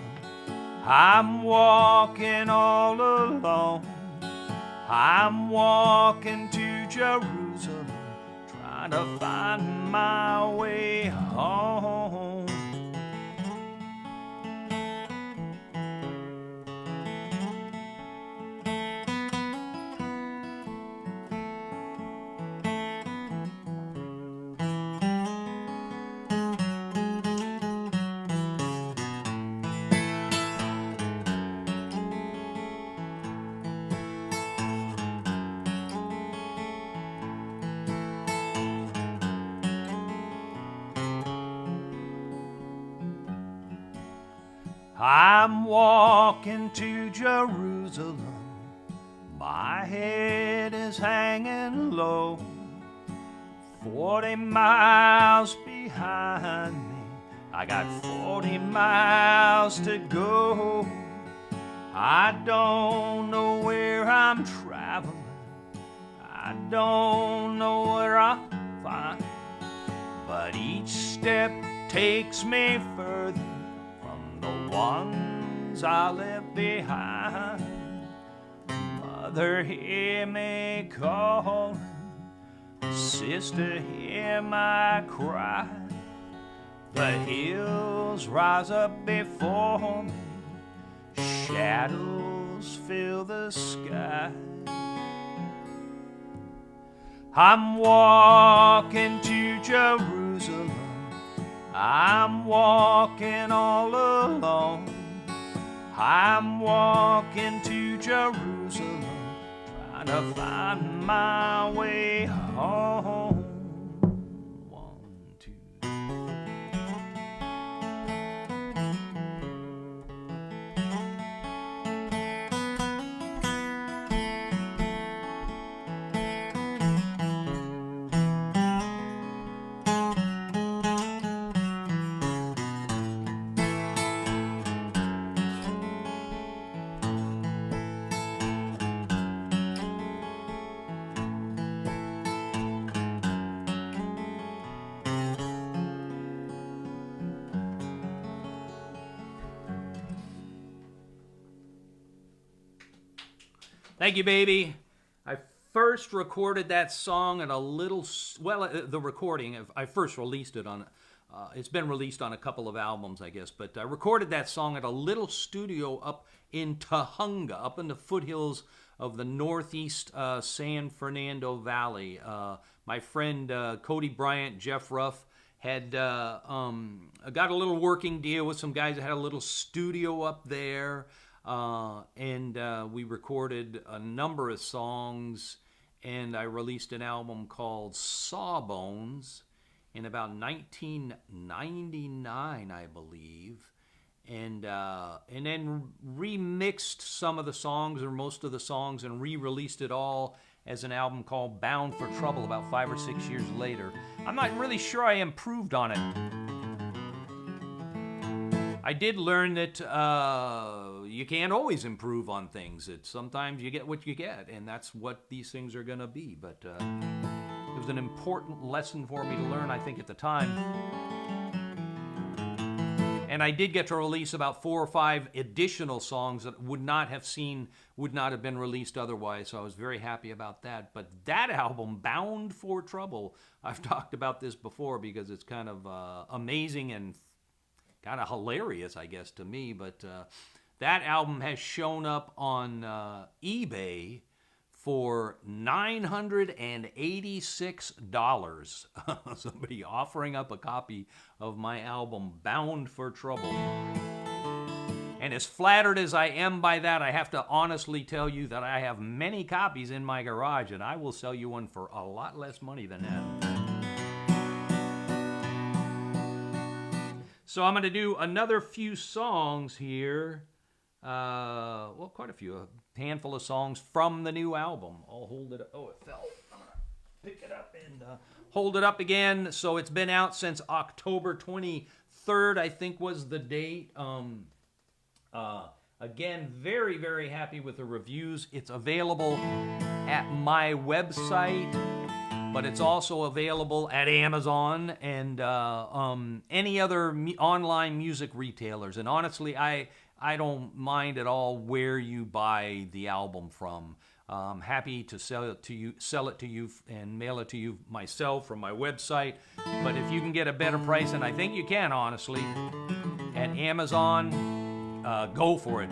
I'm walking all alone. I'm walking to Jerusalem, trying to find my way home. I'm walking to Jerusalem, my head is hanging low, 40 miles behind me, I got 40 miles to go. I don't know where I'm traveling, I don't know where I'll find, but each step takes me further the ones I left behind. Mother, hear me calling, sister, hear my cry. The hills rise up before me, shadows fill the sky. I'm walking to Jerusalem, I'm walking all alone. I'm walking to Jerusalem, trying to find my way home. 1, 2, 3. Thank you, baby. I first recorded that song at a little, the recording, I first released it on it's been released on a couple of albums, I guess. But I recorded that song at a little studio up in Tujunga, up in the foothills of the northeast San Fernando Valley. My friend Cody Bryant, Jeff Ruff, had got a little working deal with some guys that had a little studio up there. And we recorded a number of songs, and I released an album called Sawbones in about 1999, I believe, and then remixed some of the songs or most of the songs and re-released it all as an album called Bound for Trouble about 5 or 6 years later. I'm not really sure I improved on it. I did learn that you can't always improve on things. Sometimes you get what you get, and that's what these things are going to be. But it was an important lesson for me to learn, I think, at the time. And I did get to release about 4 or 5 additional songs that would not have been released otherwise, so I was very happy about that. But that album, Bound for Trouble, I've talked about this before because it's kind of amazing and kind of hilarious, I guess, to me. But that album has shown up on eBay for $986. Somebody offering up a copy of my album, Bound for Trouble. And as flattered as I am by that, I have to honestly tell you that I have many copies in my garage, and I will sell you one for a lot less money than that. So I'm going to do another few songs here. Well, quite a few. A handful of songs from the new album. I'll hold it up. Oh, it fell. I'm going to pick it up and hold it up again. So it's been out since October 23rd, I think was the date. Again, very, very happy with the reviews. It's available at my website, but it's also available at Amazon and any other online music retailers. And honestly, I don't mind at all where you buy the album from. I'm happy to sell it to you, and mail it to you myself from my website. But if you can get a better price, and I think you can, honestly, at Amazon, go for it.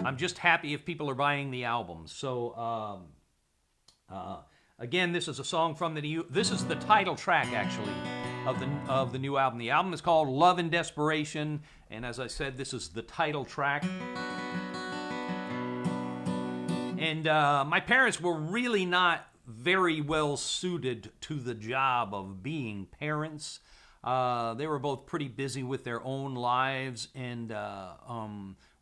I'm just happy if people are buying the album. So, again, this is a song from the new. This is the title track, actually, of the new album. The album is called Love and Desperation, and as I said, this is the title track. And my parents were really not very well suited to the job of being parents. They were both pretty busy with their own lives, and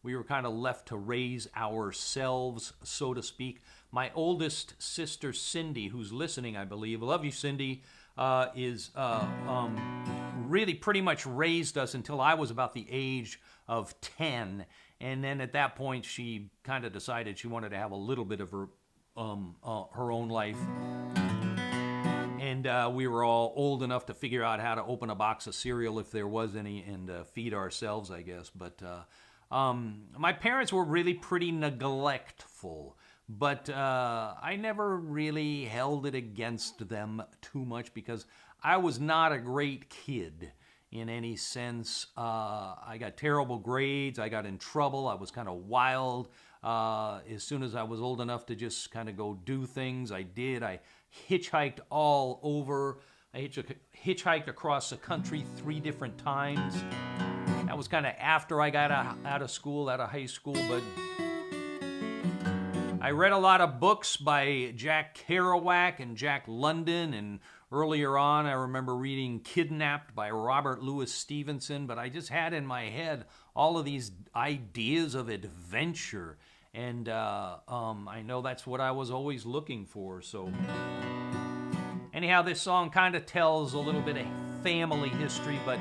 we were kind of left to raise ourselves, so to speak. My oldest sister, Cindy, who's listening, I believe, love you, Cindy, is really pretty much raised us until I was about the age of 10. And then at that point, she kind of decided she wanted to have a little bit of her own life. And we were all old enough to figure out how to open a box of cereal if there was any and feed ourselves, I guess. But my parents were really pretty neglectful. But I never really held it against them too much because I was not a great kid in any sense. I got terrible grades. I got in trouble. I was kind of wild. As soon as I was old enough to just kind of go do things, I did. I hitchhiked all over. I hitchhiked across the country 3 different times. That was kind of after I got out of school, out of high school, but I read a lot of books by Jack Kerouac and Jack London, and earlier on I remember reading Kidnapped by Robert Louis Stevenson, but I just had in my head all of these ideas of adventure, and I know that's what I was always looking for. So anyhow, this song kind of tells a little bit of family history, but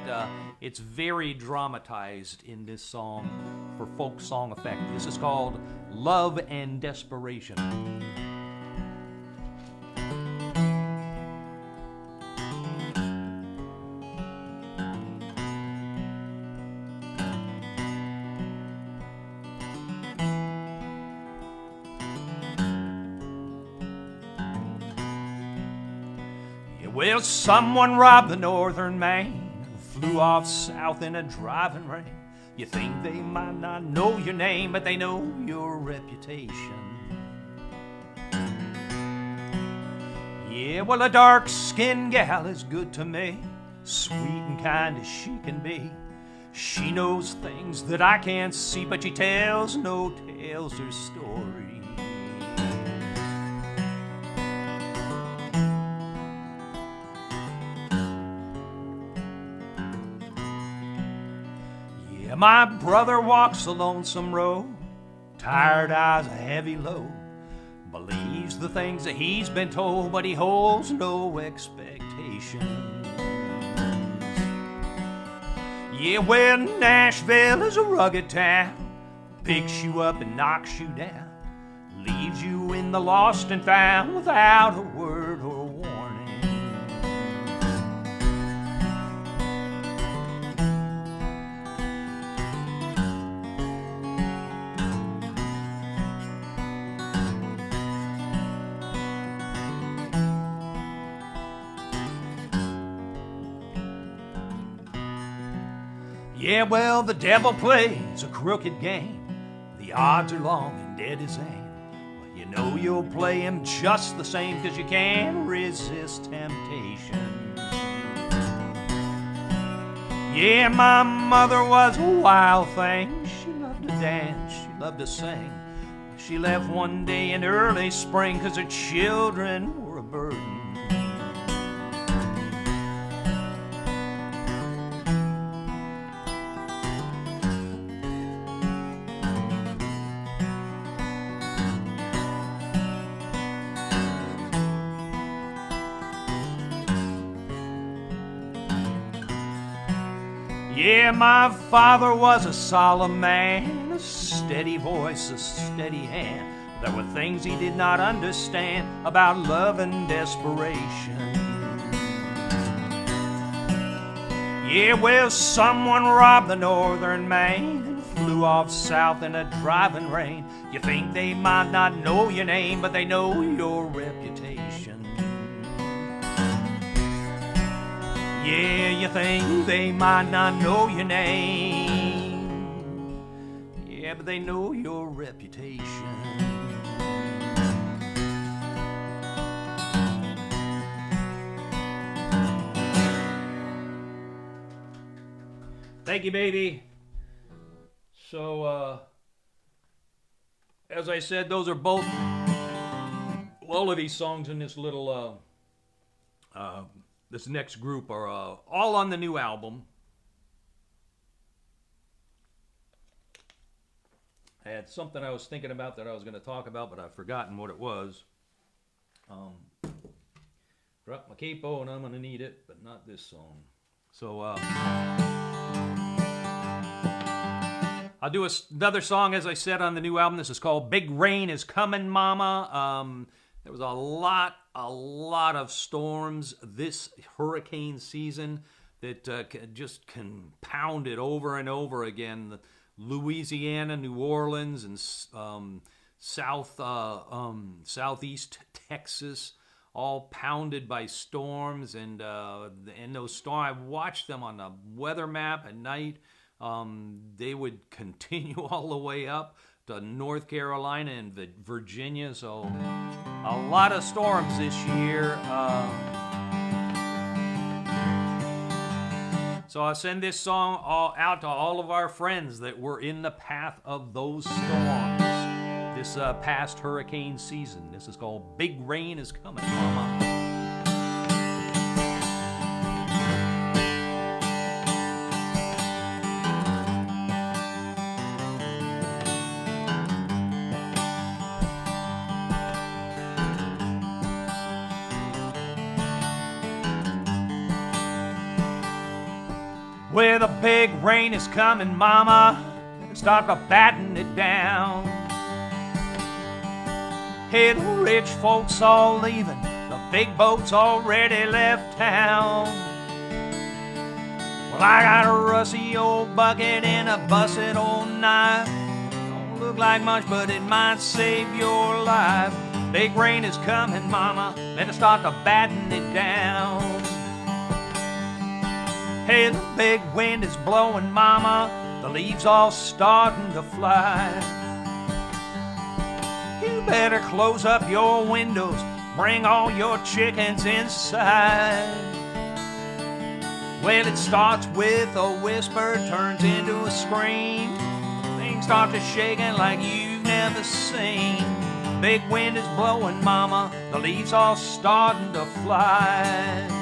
it's very dramatized in this song for folk song effect. This is called Love and Desperation. Well, someone robbed the northern Maine, flew off south in a driving rain. You think they might not know your name, but they know your reputation. Yeah, well, a dark-skinned gal is good to me, sweet and kind as she can be. She knows things that I can't see, but she tells no tales or stories. Yeah, my brother walks a lonesome road, tired eyes, a heavy load. Believes the things that he's been told, but he holds no expectations. Yeah, well, Nashville is a rugged town, picks you up and knocks you down, leaves you in the lost and found without a word or warning. Yeah, well, the devil plays a crooked game. The odds are long and dead as aim. Well, you know you'll play him just the same, 'cause you can't resist temptation. Yeah, my mother was a wild thing. She loved to dance, she loved to sing. She left one day in early spring 'cause her children were a burden. Yeah, my father was a solemn man, a steady voice, a steady hand. There were things he did not understand about love and desperation. Yeah, well, someone robbed the northern Maine and flew off south in a driving rain. You think they might not know your name, but they know your reputation. Yeah, you think they might not know your name. Yeah, but they know your reputation. Thank you, baby. So, as I said, those are both, all of these songs in this little, this next group are all on the new album. I had something I was thinking about that I was going to talk about, but I've forgotten what it was. Drop my capo and I'm going to need it, but not this song. So I'll do another song, as I said, on the new album. This is called Big Rain Is Coming, Mama. There was a lot of storms this hurricane season that just compounded over and over again. Louisiana, New Orleans, and southeast Texas, all pounded by storms. And those storms, I watched them on the weather map at night. They would continue all the way up to North Carolina and Virginia, so a lot of storms this year. So I'll send this song out to all of our friends that were in the path of those storms this past hurricane season. This is called Big Rain Is Coming, Mama. Where the big rain is coming, Mama, start a batting it down. Hey, the rich folks all leaving, the big boats already left town. Well, I got a rusty old bucket and a busted old knife. Don't look like much, but it might save your life. Big rain is coming, mama, better start to batten it down. Hey, the big wind is blowing, mama, the leaves all starting to fly. You better close up your windows, bring all your chickens inside. Well, it starts with a whisper, turns into a scream. Things start to shaking like you've never seen. Big wind is blowing, mama, the leaves all starting to fly.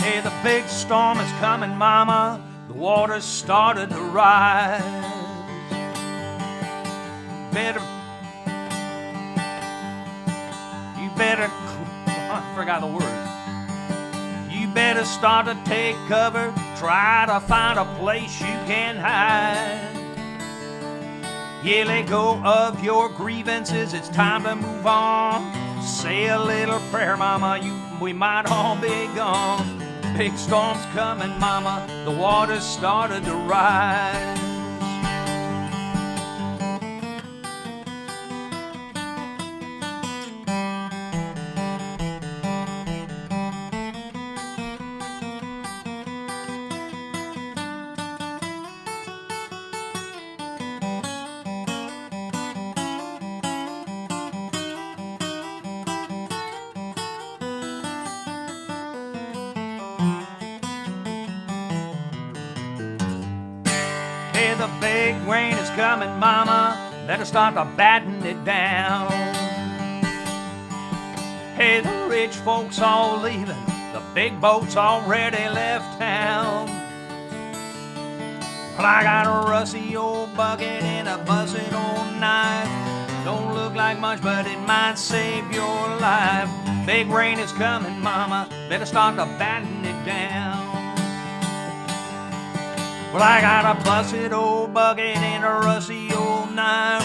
Hey, the big storm is coming, mama, the water's started to rise. I forgot the word. You better start to take cover, try to find a place you can hide. Yeah, let go of your grievances, it's time to move on. Say a little prayer, mama, we might all be gone. Big storm's coming, mama, the water's started to rise. Hey, the big rain is coming, mama, better start to batten it down. Hey, the rich folks all leaving, the big boats already left town. Well, I got a rusty old bucket and a busted old knife. Don't look like much, but it might save your life. Big rain is coming, mama, better start to batten it down. Well, I got a busted old bucket and a rusty old knife.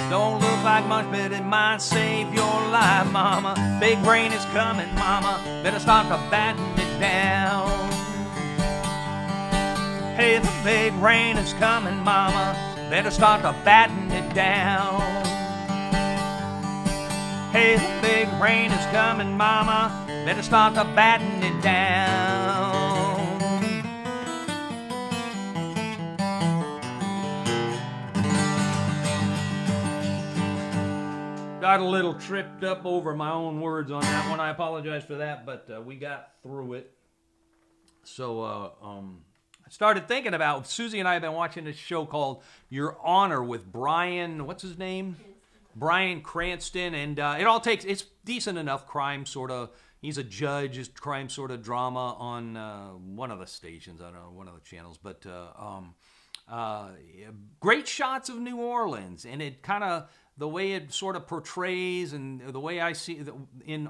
Don't look like much, but it might save your life, mama. Big rain is coming, mama, better start to batten it down. Hey, the big rain is coming, mama, better start to batten it down. Hey, the big rain is coming, mama, better start to batten it down. Got a little tripped up over my own words on that one. I apologize for that, but we got through it. So I started thinking about, Susie and I have been watching this show called Your Honor with Brian, what's his name? Brian Cranston, and it's decent enough crime sort of. He's a judge, it's crime sort of drama on one of the stations, I don't know, one of the channels, but great shots of New Orleans, and it kind of, the way it sort of portrays and the way I see in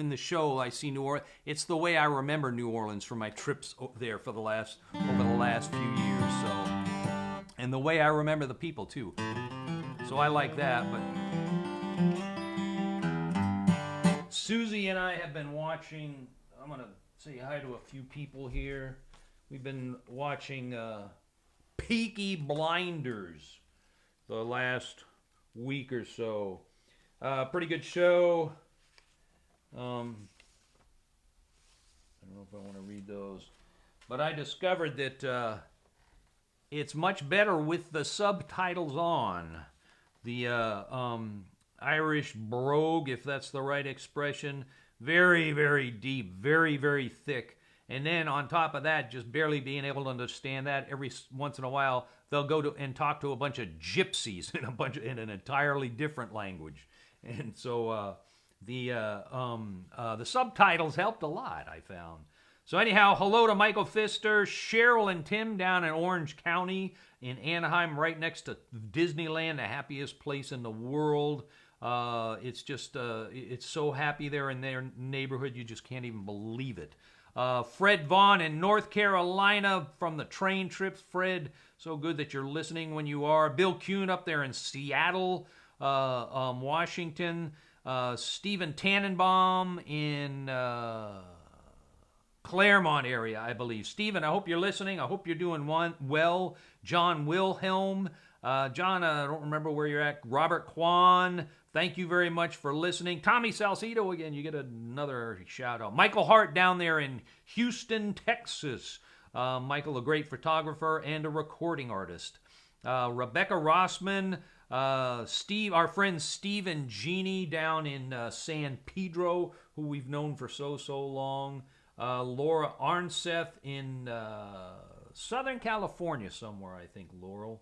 the show, I see New Orleans. It's the way I remember New Orleans from my trips there over the last few years. So, and the way I remember the people too. So I like that. But Susie and I have been watching. I'm gonna say hi to a few people here. We've been watching Peaky Blinders the last week or so. Pretty good show. I don't know if I want to read those, but I discovered that it's much better with the subtitles on. The Irish brogue, if that's the right expression, very, very deep, very, very thick. And then on top of that, just barely being able to understand that, every once in a while they'll go to and talk to a bunch of gypsies in an entirely different language, and so the subtitles helped a lot, I found. So anyhow, hello to Michael Pfister, Cheryl and Tim down in Orange County in Anaheim, right next to Disneyland, the happiest place in the world. It's just, it's so happy there in their neighborhood, you just can't even believe it. Fred Vaughn in North Carolina from the train trips. Fred, so good that you're listening when you are. Bill Kuhn up there in Seattle, Washington. Stephen Tannenbaum in Claremont area, I believe. Stephen, I hope you're listening. I hope you're doing well. John Wilhelm. John, I don't remember where you're at. Robert Kwan, thank you very much for listening. Tommy Salcedo, again, you get another shout out. Michael Hart down there in Houston, Texas. Michael, a great photographer and a recording artist. Rebecca Rossman, Steve, our friend Steve and Jeannie down in San Pedro, who we've known for so long. Laura Arnseth in Southern California somewhere, I think, Laurel.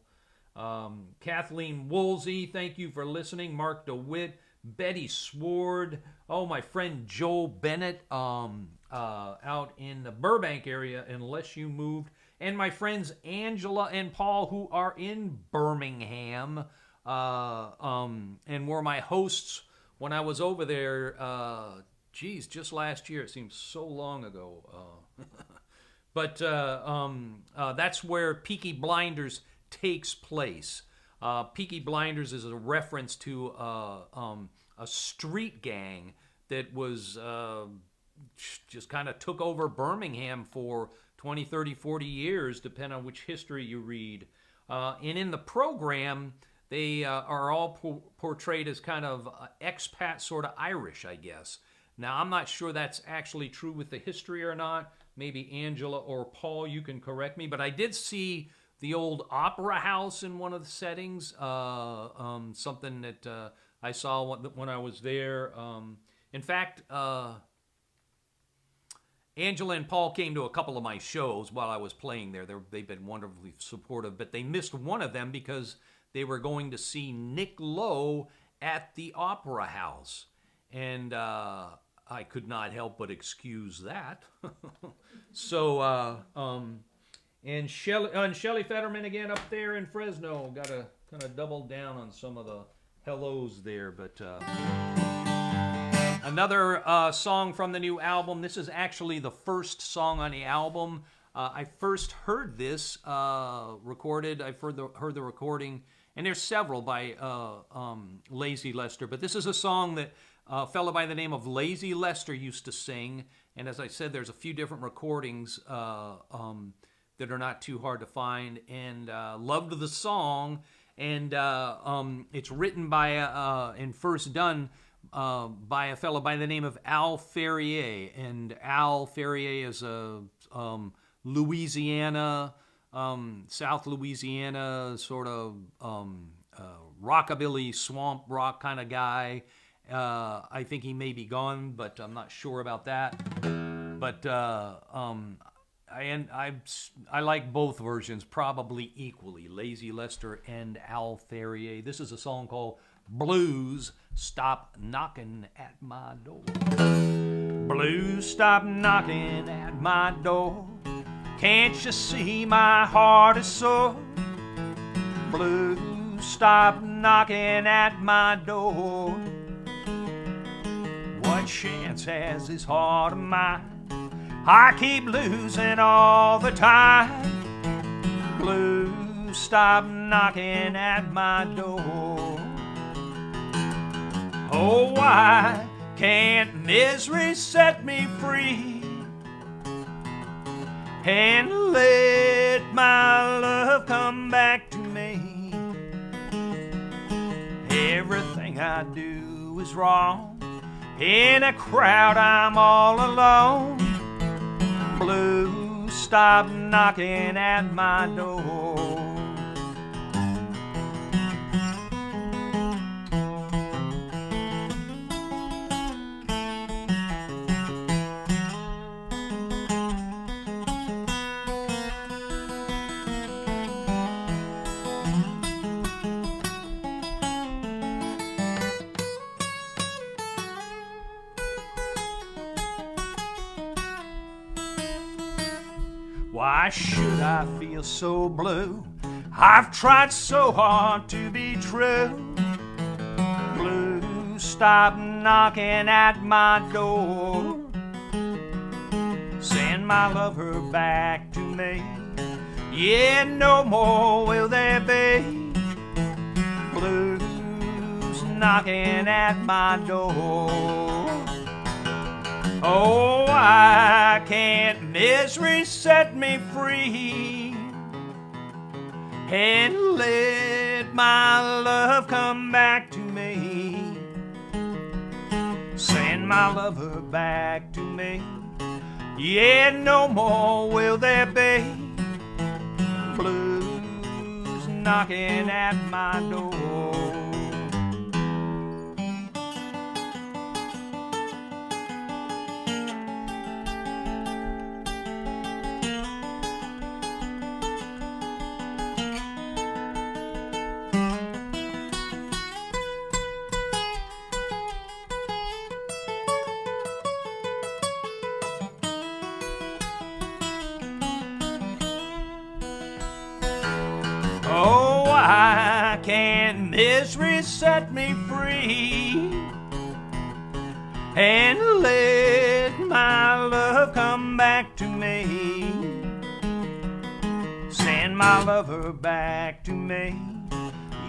Kathleen Woolsey, thank you for listening. Mark DeWitt, Betty Sword. Oh, my friend Joel Bennett out in the Burbank area, unless you moved. And my friends Angela and Paul, who are in Birmingham and were my hosts when I was over there, just last year. It seems so long ago. But that's where Peaky Blinders takes place. Peaky Blinders is a reference to a street gang that was just kind of took over Birmingham for 20, 30, 40 years, depending on which history you read. And in the program, they are all portrayed as kind of expat, sort of Irish, I guess. Now, I'm not sure that's actually true with the history or not. Maybe Angela or Paul, you can correct me. But I did see the old opera house in one of the settings, something that I saw when I was there. In fact, Angela and Paul came to a couple of my shows while I was playing there. They've been wonderfully supportive, but they missed one of them because they were going to see Nick Lowe at the Opera House. And I could not help but excuse that. So, and Shelley Fetterman again up there in Fresno. Got to kind of double down on some of the hellos there, but... Another song from the new album. This is actually the first song on the album. I first heard this recorded. I've heard the recording, and there's several by Lazy Lester. But this is a song that a fellow by the name of Lazy Lester used to sing. And as I said, there's a few different recordings that are not too hard to find. And loved the song. And it's written by and first done by a fellow by the name of Al Ferrier. And Al Ferrier is a Louisiana, South Louisiana sort of rockabilly swamp rock kind of guy. I think he may be gone, but I'm not sure about that. But I like both versions probably equally, Lazy Lester and Al Ferrier. This is a song called Blues, Stop Knocking at My Door. Blues, stop knocking at my door. Can't you see my heart is sore? Blues, stop knocking at my door. What chance has this heart of mine? I keep losing all the time. Blues, stop knocking at my door. Oh, why can't misery set me free and let my love come back to me? Everything I do is wrong. In a crowd I'm all alone. Blues, stop knocking at my door. Why should I feel so blue? I've tried so hard to be true. Blues, stop knocking at my door. Send my lover back to me. Yeah, no more will there be blues knocking at my door. Oh, why can't misery set me free and let my love come back to me? Send my lover back to me. Yeah, no more will there be blues knocking at my door. Oh, why can't misery set me free and let my love come back to me? Send my lover back to me.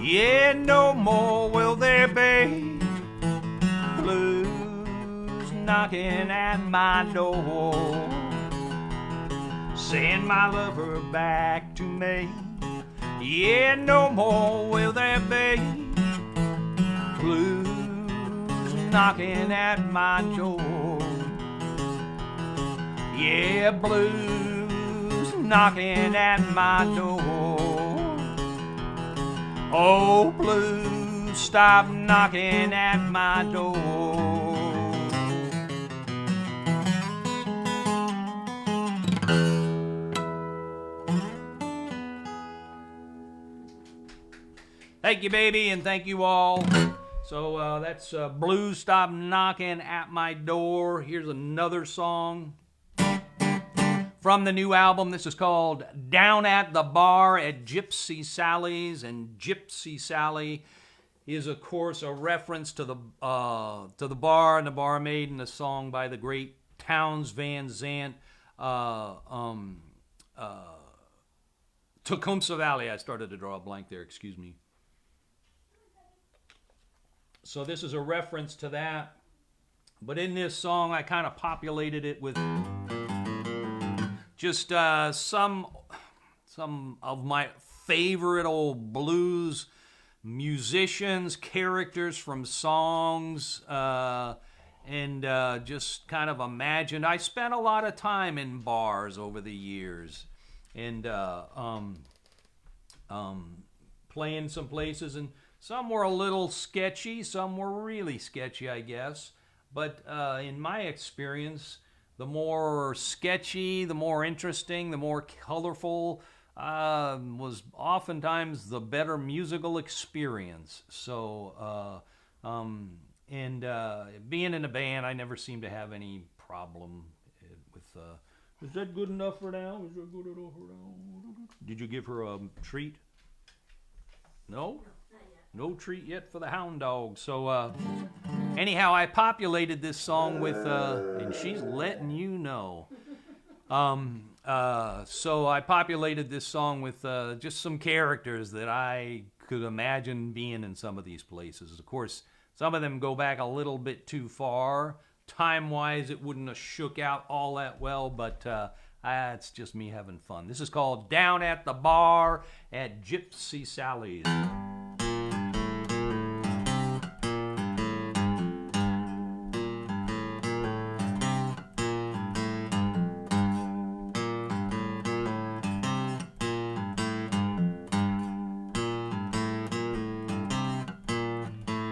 Yeah, no more will there be blues knocking at my door. Send my lover back to me. Yeah, no more will there be blues knocking at my door. Yeah, blues knocking at my door. Oh, blues, stop knocking at my door. Thank you, baby, and thank you all. So that's Blues Stop Knocking at My Door. Here's another song from the new album. This is called Down at the Bar at Gypsy Sally's. And Gypsy Sally is, of course, a reference to the bar and the barmaid in the song by the great Townes Van Zandt, Tecumseh Valley. I started to draw a blank there, excuse me. So this is a reference to that. But in this song, I kind of populated it with just some of my favorite old blues musicians, characters from songs, and just kind of imagined. I spent a lot of time in bars over the years, and playing some places, and some were a little sketchy, some were really sketchy, I guess. But in my experience, the more sketchy, the more interesting, the more colorful was oftentimes the better musical experience. So, being in a band, I never seemed to have any problem with, is that good enough for now? Is that good enough for now? Did you give her a treat? No? No treat yet for the hound dog. So, anyhow, I populated this song with, and she's letting you know. So I populated this song with just some characters that I could imagine being in some of these places. Of course, some of them go back a little bit too far. Time-wise, it wouldn't have shook out all that well, but it's just me having fun. This is called Down at the Bar at Gypsy Sally's.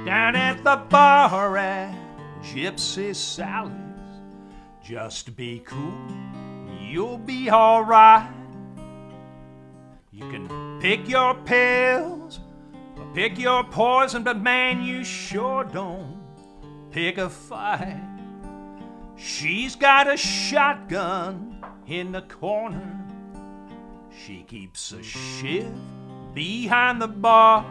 Down at the bar at Gypsy Sally's, just be cool, you'll be alright. You can pick your pills or pick your poison, but man, you sure don't pick a fight. She's got a shotgun in the corner, she keeps a shiv behind the bar.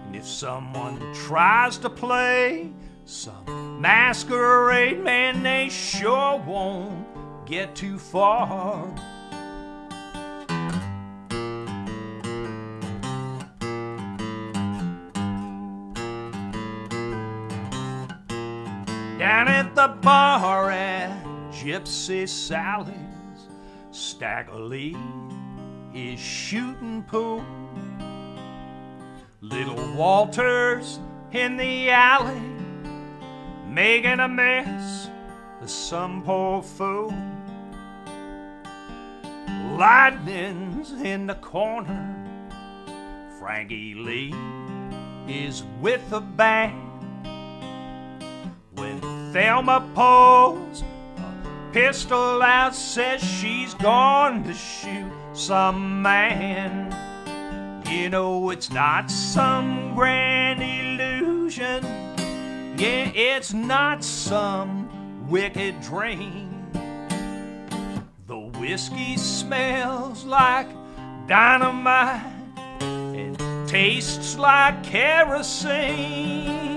And if someone tries to play some masquerade, man, they sure won't get too far. Down at the bar at Gypsy Sally's, Stagger Lee is shooting pool. Little Walter's in the alley, making a mess of some poor fool. Lightning's in the corner, Frankie Lee is with the band. When Thelma pulls a pistol out, says she's going to shoot some man. You know it's not some grand illusion, yeah, it's not some wicked dream. The whiskey smells like dynamite and tastes like kerosene.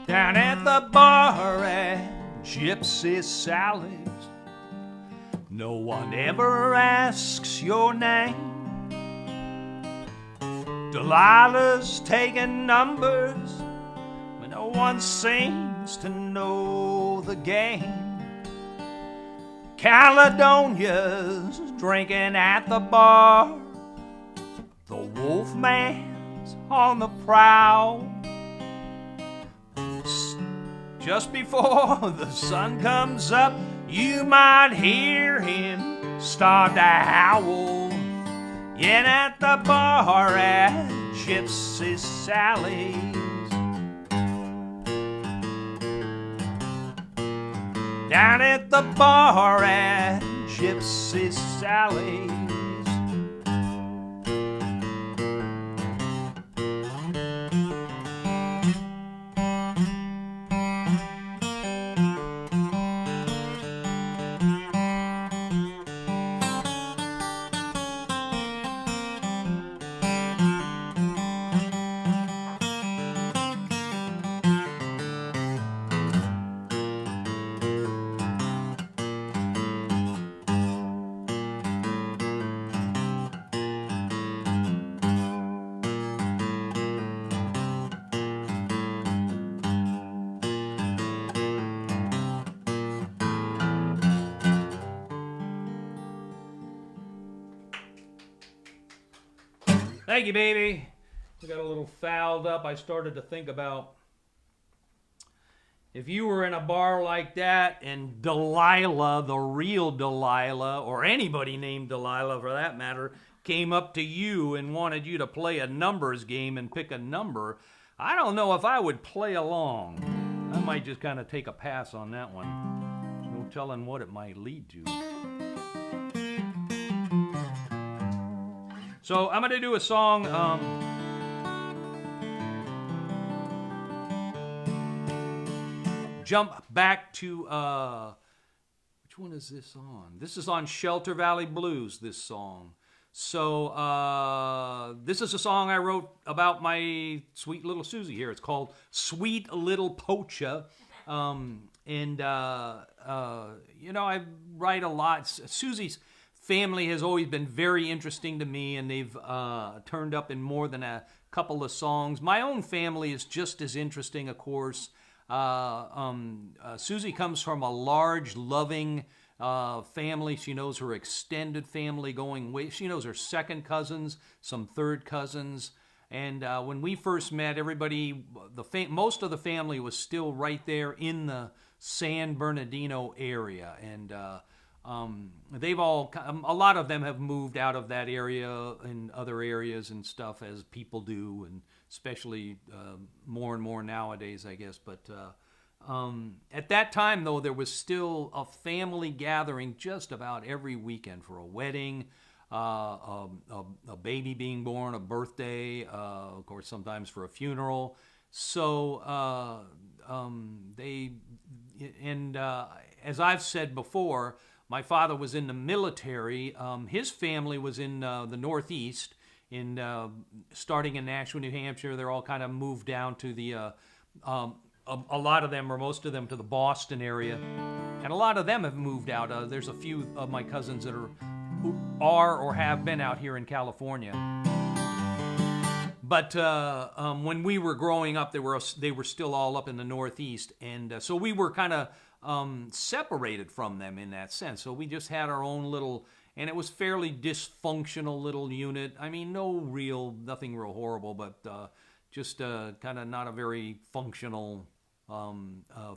Down at the bar at Gypsy Sally's, no one ever asks your name. Delilah's taking numbers, but no one seems to know the game. Caledonia's drinking at the bar, the Wolfman's on the prowl. Just before the sun comes up, you might hear him start to howl. Yet at the bar at Gypsy Sally's, down at the bar at Gypsy Sally's. Thank you, baby. We got a little fouled up. I started to think about if you were in a bar like that and Delilah, the real Delilah, or anybody named Delilah for that matter, came up to you and wanted you to play a numbers game and pick a number, I don't know if I would play along. I might just kind of take a pass on that one. No telling what it might lead to. So I'm going to do a song. Jump back to, which one is this on? This is on Shelter Valley Blues, this song. So this is a song I wrote about my sweet little Susie here. It's called Sweet Little Pocha. You know, I write a lot. Susie's family has always been very interesting to me, and they've turned up in more than a couple of songs. My own family is just as interesting, of course. Susie comes from a large, loving family. She knows her extended family going way. She knows her second cousins, some third cousins. And when we first met, everybody, most of the family was still right there in the San Bernardino area, and they've all, a lot of them have moved out of that area and other areas and stuff, as people do, and especially more and more nowadays, I guess. But at that time, though, there was still a family gathering just about every weekend for a wedding, a baby being born, a birthday, of course, sometimes for a funeral. So as I've said before, my father was in the military. His family was in the Northeast, starting in Nashua, New Hampshire. They're all kind of moved down to the, a lot of them, or most of them, to the Boston area. And a lot of them have moved out. There's a few of my cousins that are or have been out here in California. But when we were growing up, they were still all up in the Northeast, and so we were kind of separated from them in that sense. So we just had our own little, and it was fairly dysfunctional little unit. I mean, nothing real horrible, but just kind of not a very functional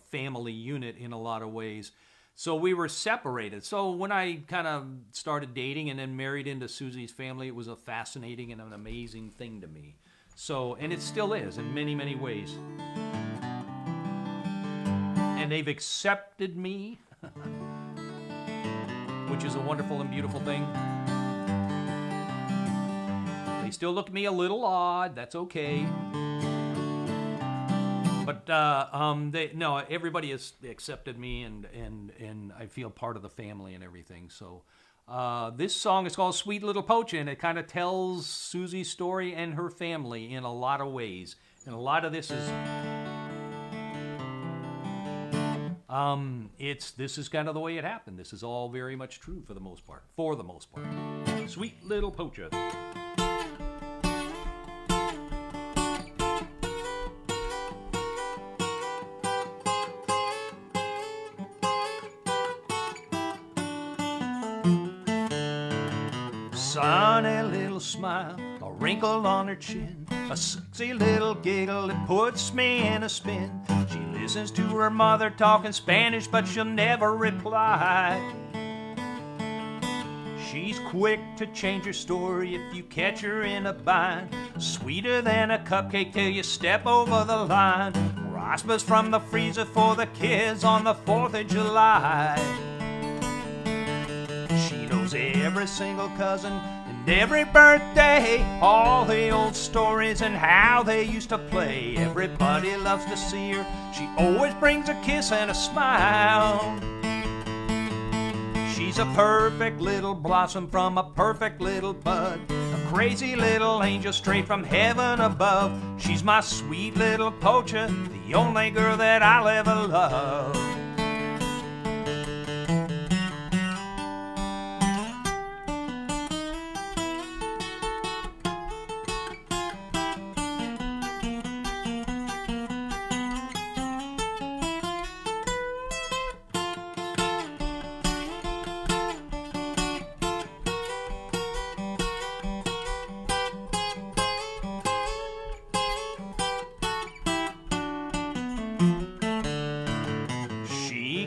family unit in a lot of ways. So we were separated. So when I kind of started dating and then married into Susie's family, it was a fascinating and an amazing thing to me. So, and it still is in many, many ways. And they've accepted me, which is a wonderful and beautiful thing. They still look at me a little odd. That's okay. But everybody has accepted me, and I feel part of the family and everything. So this song is called Sweet Little Pocha, and it kind of tells Susie's story and her family in a lot of ways. And a lot of this is, this is kind of the way it happened. This is all very much true for the most part. Sweet Little Pocha. Sunny little smile, a wrinkle on her chin, a sexy little giggle that puts me in a spin. She listens to her mother talking Spanish, but she'll never reply. She's quick to change her story if you catch her in a bind. Sweeter than a cupcake till you step over the line. Raspas from the freezer for the kids on the 4th of July. She knows every single cousin and every birthday, all the old stories and how they used to play. Everybody loves to see her. She always brings a kiss and a smile. She's a perfect little blossom from a perfect little bud, a crazy little angel straight from heaven above. She's my sweet little Pocha, the only girl that I'll ever love.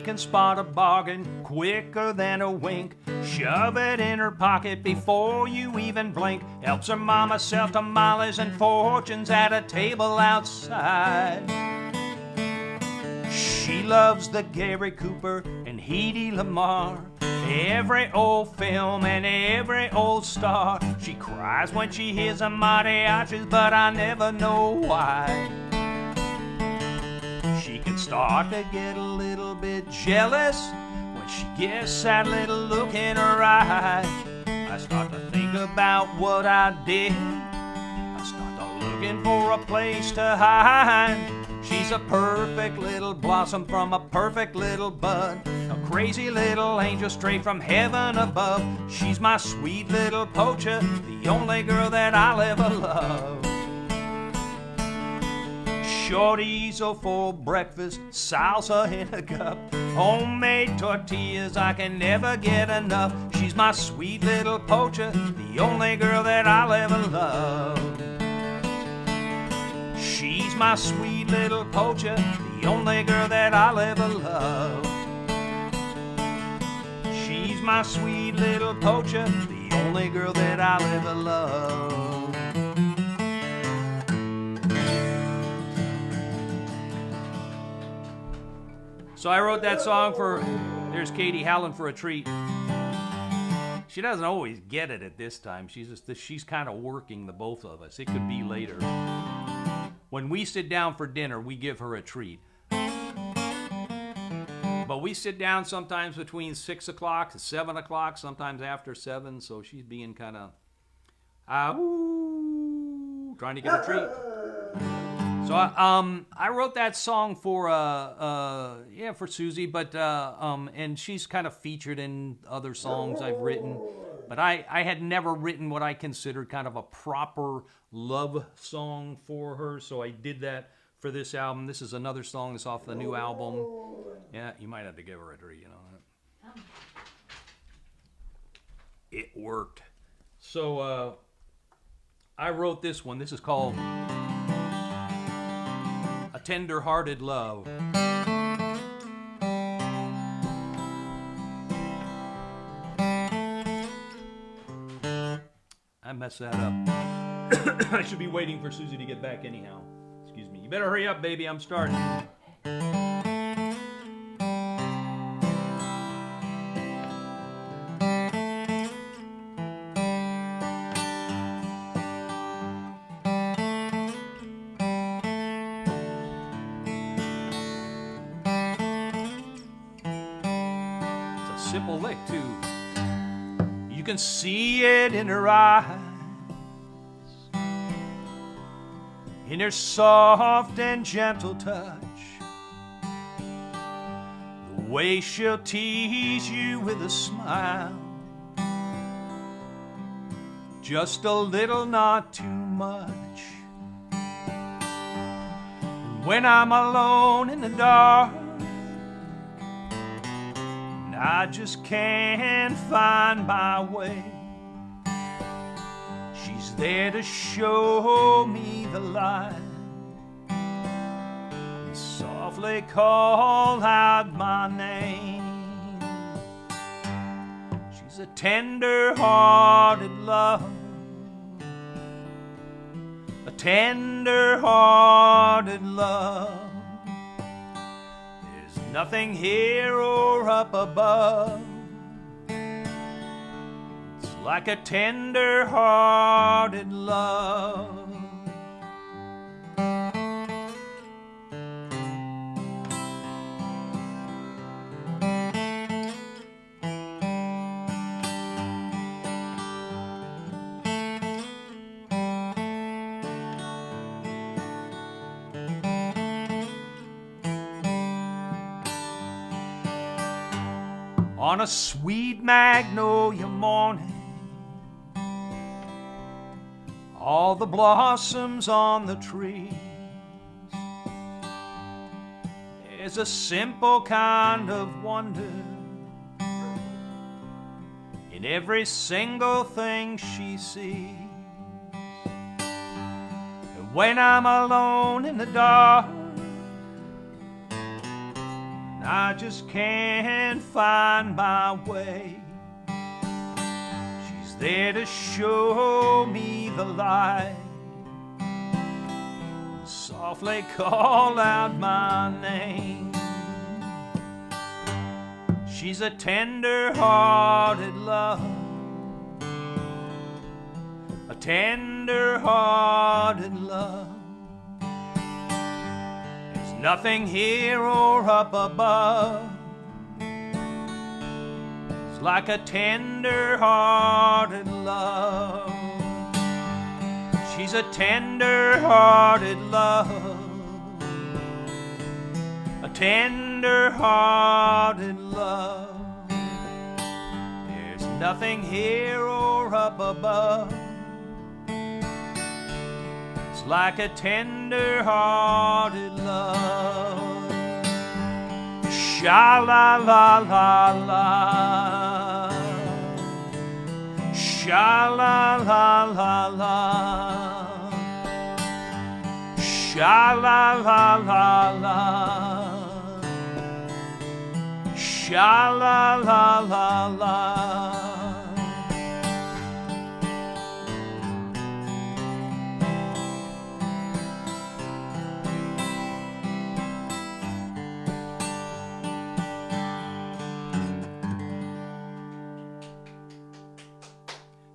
Can spot a bargain quicker than a wink. Shove it in her pocket before you even blink. Helps her mama sell tamales and fortunes at a table outside. She loves the Gary Cooper and Hedy Lamarr, every old film and every old star. She cries when she hears a mariachis, but I never know why. She can start to get a little bit jealous when she gets that little look in her eye. I start to think about what I did. I start to looking for a place to hide. She's a perfect little blossom from a perfect little bud, a crazy little angel straight from heaven above. She's my sweet little Pocha, the only girl that I'll ever love. Chorizo for breakfast, salsa in a cup, homemade tortillas, I can never get enough. She's my sweet little Pocha, the only girl that I'll ever love. my sweet little poacher, the only girl that I'll ever love. She's my sweet little poacher, the only girl that I'll ever love. So I wrote that song for, there's Katie howling for a treat. She doesn't always get it at this time. She's kind of working the both of us. It could be later. When we sit down for dinner, we give her a treat. But we sit down sometimes between 6 o'clock and 7 o'clock, sometimes after 7, so she's being kind of, trying to get a treat. So I wrote that song for Susie, but and she's kind of featured in other songs I've written, but I had never written what I considered kind of a proper love song for her, so I did that for this album. This is another song that's off the new album. Yeah, you might have to give her a treat, you know. It worked. So I wrote this one. This is called A Tender-Hearted Love. I messed that up. I should be waiting for Susie to get back anyhow. Excuse me. You better hurry up, baby. I'm starting. Simple lick too. You can see it in her eyes, in her soft and gentle touch, the way she'll tease you with a smile, just a little, not too much. And when I'm alone in the dark, I just can't find my way, she's there to show me the light and softly call out my name. She's a tender-hearted love, a tender-hearted love. Nothing here or up above. It's like a tender-hearted love. On a sweet magnolia morning, all the blossoms on the trees, there's a simple kind of wonder in every single thing she sees. And when I'm alone in the dark, I just can't find my way, she's there to show me the light, softly call out my name. She's a tender-hearted love, a tender-hearted love. Nothing here or up above. It's like a tender-hearted love. She's a tender-hearted love, a tender-hearted love. There's nothing here or up above. Like a tender-hearted love. Sha-la-la-la-la, sha-la-la-la-la, Sha la la la la. Sha la la la la.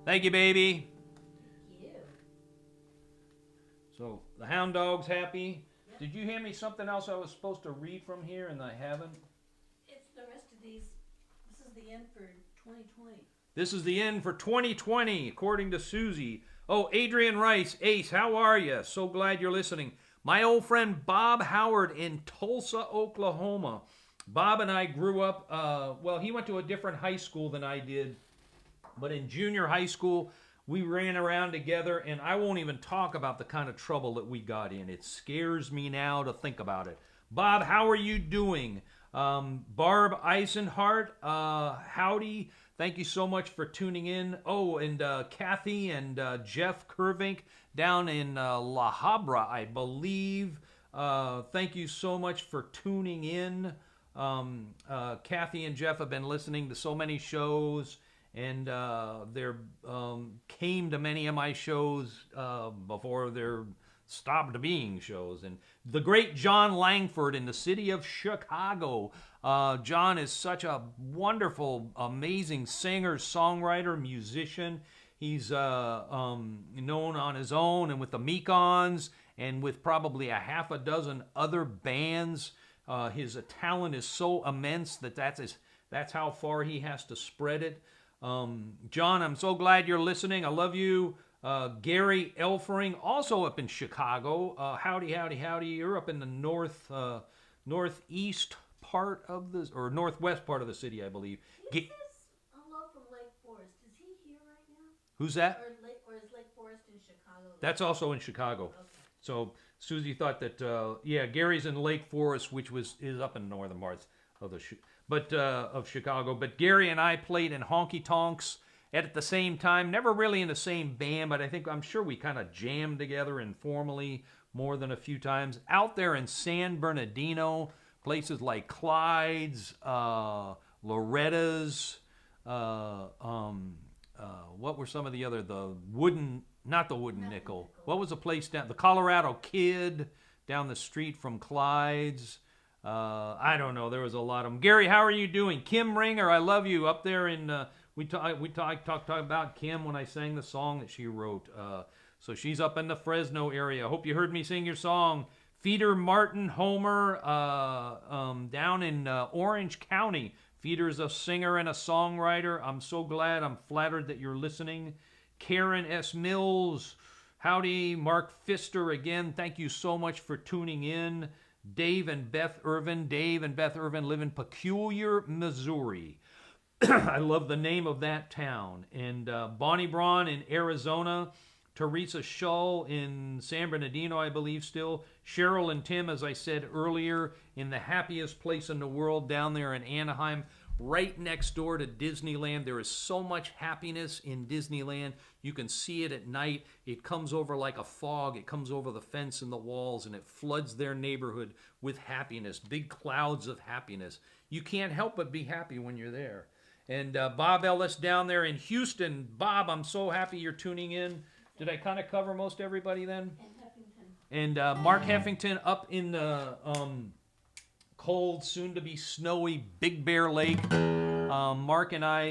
Thank you, baby. Thank you. So the hound dog's happy. Yep. Did you hand me something else I was supposed to read from here and I haven't? It's the rest of these. This is the end for 2020. This is the end for 2020, according to Susie. Oh, Adrian Rice, Ace, how are you? So glad you're listening. My old friend Bob Howard in Tulsa, Oklahoma. Bob and I grew up, well, he went to a different high school than I did. But in junior high school, we ran around together, and I won't even talk about the kind of trouble that we got in. It scares me now to think about it. Bob, how are you doing? Barb Eisenhart, howdy. Thank you so much for tuning in. Oh, and Kathy and Jeff Kervink down in La Habra, I believe. Thank you so much for tuning in. Kathy and Jeff have been listening to so many shows. And they came to many of my shows before they're stopped being shows. And the great John Langford in the city of Chicago. John is such a wonderful, amazing singer, songwriter, musician. He's known on his own and with the Mekons and with probably a half a dozen other bands. His talent is so immense that's how far he has to spread it. John, I'm so glad you're listening. I love you. Gary Elfering, also up in Chicago. Howdy, howdy, howdy. You're up in the northeast part of the, or northwest part of the city, I believe. He says hello from Lake Forest. Is he here right now? Who's that? Or is Lake Forest in Chicago? That's also in Chicago. Okay. So Susie thought that, Gary's in Lake Forest, which is up in northern parts of the of Chicago. But Gary and I played in honky tonks at the same time. Never really in the same band, but I'm sure we kind of jammed together informally more than a few times. Out there in San Bernardino, places like Clyde's, Loretta's, what were some of the other, not the Wooden Nickel. What was the place down, the Colorado Kid down the street from Clyde's. I don't know. There was a lot of them. Gary, how are you doing? Kim Ringer, I love you. Up there in we talked about Kim when I sang the song that she wrote. So she's up in the Fresno area. I hope you heard me sing your song. Feeder Martin Homer down in Orange County. Feeder's a singer and a songwriter. I'm so glad. I'm flattered that you're listening. Karen S. Mills, howdy. Mark Pfister again. Thank you so much for tuning in. Dave and Beth Irvin. Dave and Beth Irvin live in Peculiar, Missouri. I love the name of that town. And Bonnie Braun in Arizona. Teresa Shull in San Bernardino, I believe still. Cheryl and Tim, as I said earlier, in the happiest place in the world down there in Anaheim, right next door to Disneyland. There is so much happiness in Disneyland. You can see it at night. It comes over like a fog. It comes over the fence and the walls, and it floods their neighborhood with happiness, big clouds of happiness. You can't help but be happy when you're there. And Bob Ellis down there in Houston. Bob, I'm so happy you're tuning in. Did I kind of cover most everybody then? And Mark Heffington up in the cold, soon-to-be snowy Big Bear Lake. Mark and I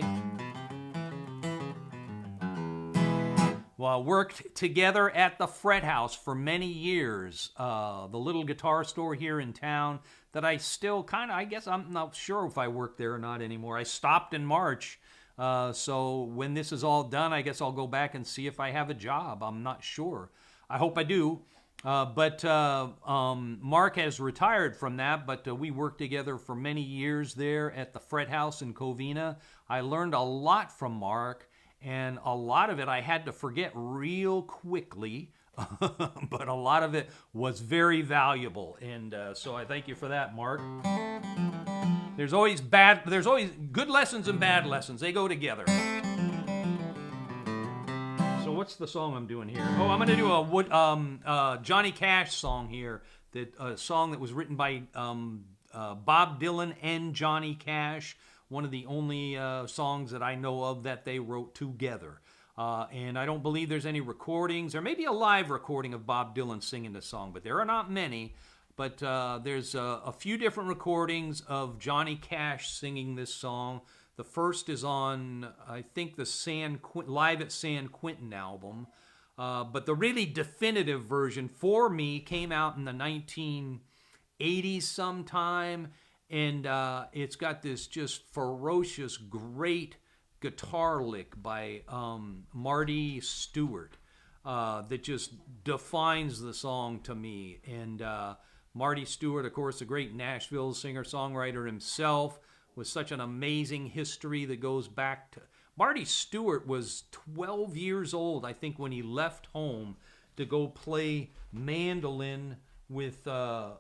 worked together at the Fret House for many years. The little guitar store here in town that I still I guess I'm not sure if I work there or not anymore. I stopped in March. So when this is all done, I guess I'll go back and see if I have a job. I'm not sure. I hope I do. But Mark has retired from that, but we worked together for many years there at the Fret House in Covina. I learned a lot from Mark, and a lot of it I had to forget real quickly, but a lot of it was very valuable. And so I thank you for that, Mark. There's always good lessons and bad lessons. They go together. So what's the song I'm doing here? Oh, I'm gonna do a Johnny Cash song here. A song that was written by Bob Dylan and Johnny Cash. One of the only songs that I know of that they wrote together. And I don't believe there's any recordings. There may be a live recording of Bob Dylan singing this song, but there are not many. But there's a few different recordings of Johnny Cash singing this song. The first is on, I think, the Live at San Quentin album. But the really definitive version for me came out in the 1980s sometime. And it's got this just ferocious, great guitar lick by Marty Stewart that just defines the song to me. And Marty Stewart, of course, a great Nashville singer-songwriter himself, with such an amazing history that goes back to... Marty Stewart was 12 years old, I think, when he left home to go play mandolin with the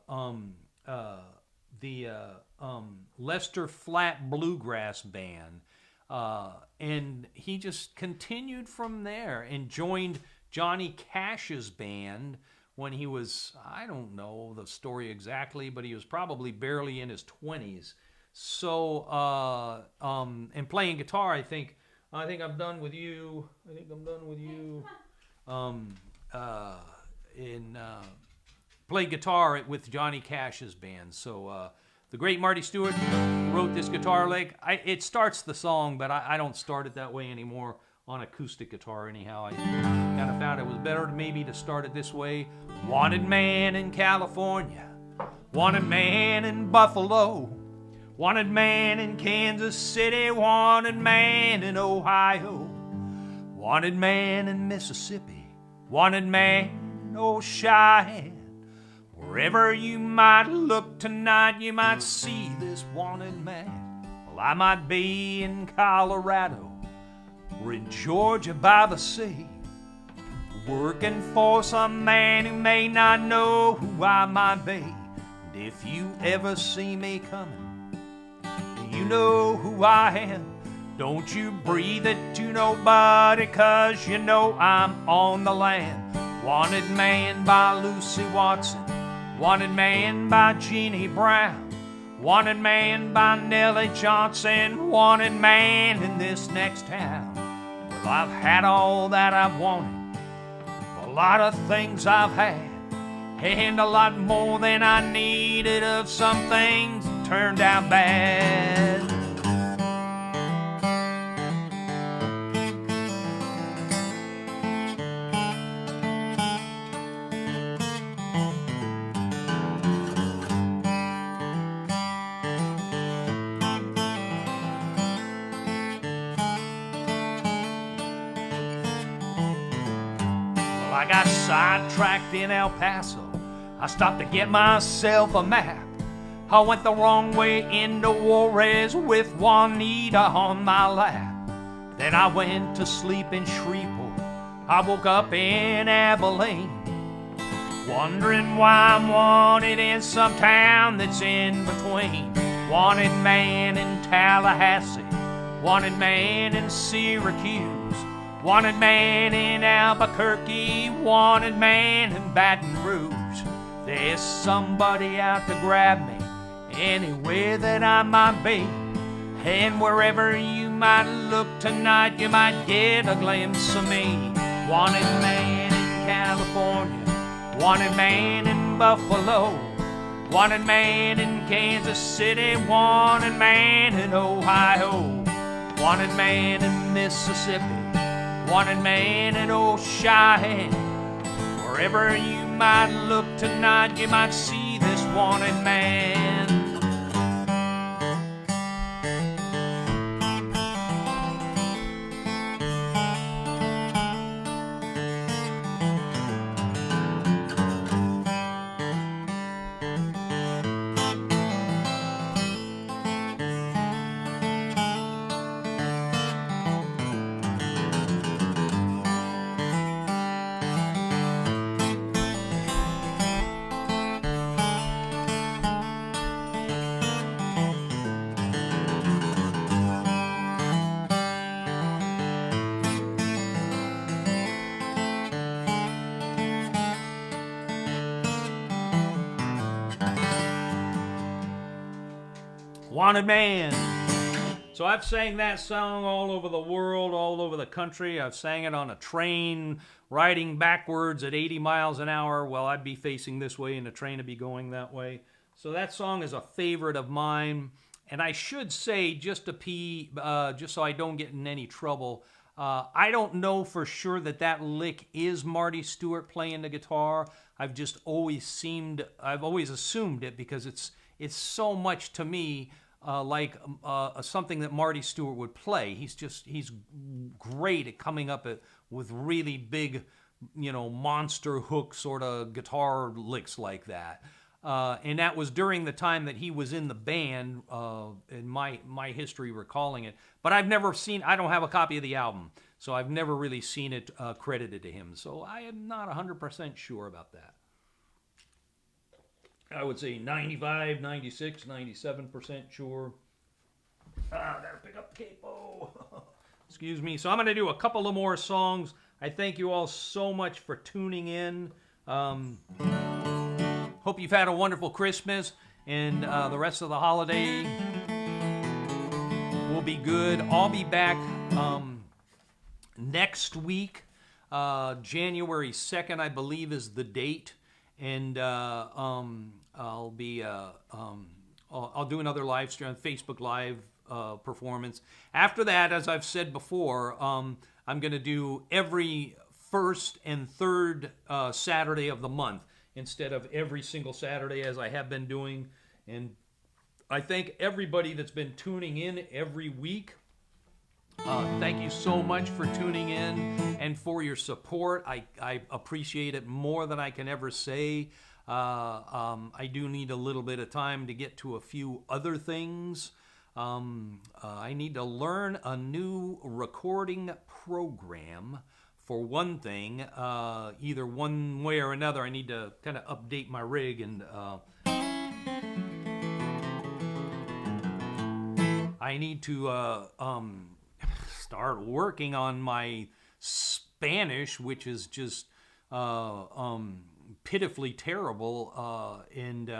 Lester Flat Bluegrass Band. And he just continued from there and joined Johnny Cash's band when he was, I don't know the story exactly, but he was probably barely in his 20s. So, and playing guitar, I think I'm done with you. Played guitar with Johnny Cash's band. So, the great Marty Stewart wrote this guitar lick. It starts the song, but I don't start it that way anymore on acoustic guitar anyhow. I kind of found it was better maybe to start it this way. Wanted man in California, wanted man in Buffalo, wanted man in Kansas City, wanted man in Ohio, wanted man in Mississippi, wanted man in old Cheyenne. Wherever you might look tonight, you might see this wanted man. Well, I might be in Colorado or in Georgia by the sea, working for some man who may not know who I might be. And if you ever see me coming, you know who I am. Don't you breathe it to nobody, 'cause you know I'm on the land. Wanted man by Lucy Watson, wanted man by Jeannie Brown, wanted man by Nellie Johnson, wanted man in this next town. Well, I've had all that I've wanted, a lot of things I've had, and a lot more than I needed of some things that turned out bad. I got sidetracked in El Paso. I stopped to get myself a map. I went the wrong way into Juarez with Juanita on my lap. Then I went to sleep in Shreveport. I woke up in Abilene, wondering why I'm wanted in some town that's in between. Wanted man in Tallahassee, wanted man in Syracuse, wanted man in Albuquerque, wanted man in Baton Rouge. There's somebody out to grab me anywhere that I might be. And wherever you might look tonight, you might get a glimpse of me. Wanted man in California, wanted man in Buffalo, wanted man in Kansas City, wanted man in Ohio, wanted man in Mississippi, wanted man in old Cheyenne. Wherever you might look tonight, you might see this wanted man. Wanted Man. So I've sang that song all over the world, all over the country. I've sang it on a train, riding backwards at 80 miles an hour. Well, I'd be facing this way and the train would be going that way. So that song is a favorite of mine. And I should say, just so I don't get in any trouble, I don't know for sure that lick is Marty Stuart playing the guitar. I've always assumed it because it's so much to me like something that Marty Stuart would play. He's great at coming up with really big, monster hook sort of guitar licks like that. And that was during the time that he was in the band, in my history recalling it. But I don't have a copy of the album, so I've never really seen it credited to him. So I am not 100% sure about that. I would say 95, 96, 97% sure. I gotta pick up the capo. Excuse me. So I'm going to do a couple of more songs. I thank you all so much for tuning in. Hope you've had a wonderful Christmas, and the rest of the holiday will be good. I'll be back next week. January 2nd, I believe, is the date. And I'll do another live stream, Facebook Live performance. After that, as I've said before, I'm going to do every first and third Saturday of the month instead of every single Saturday as I have been doing. And I thank everybody that's been tuning in every week. Thank you so much for tuning in and for your support. I appreciate it more than I can ever say. I do need a little bit of time to get to a few other things. I need to learn a new recording program, for one thing. Either one way or another, I need to kind of update my rig, and I need to start working on my Spanish, which is just pitifully terrible, and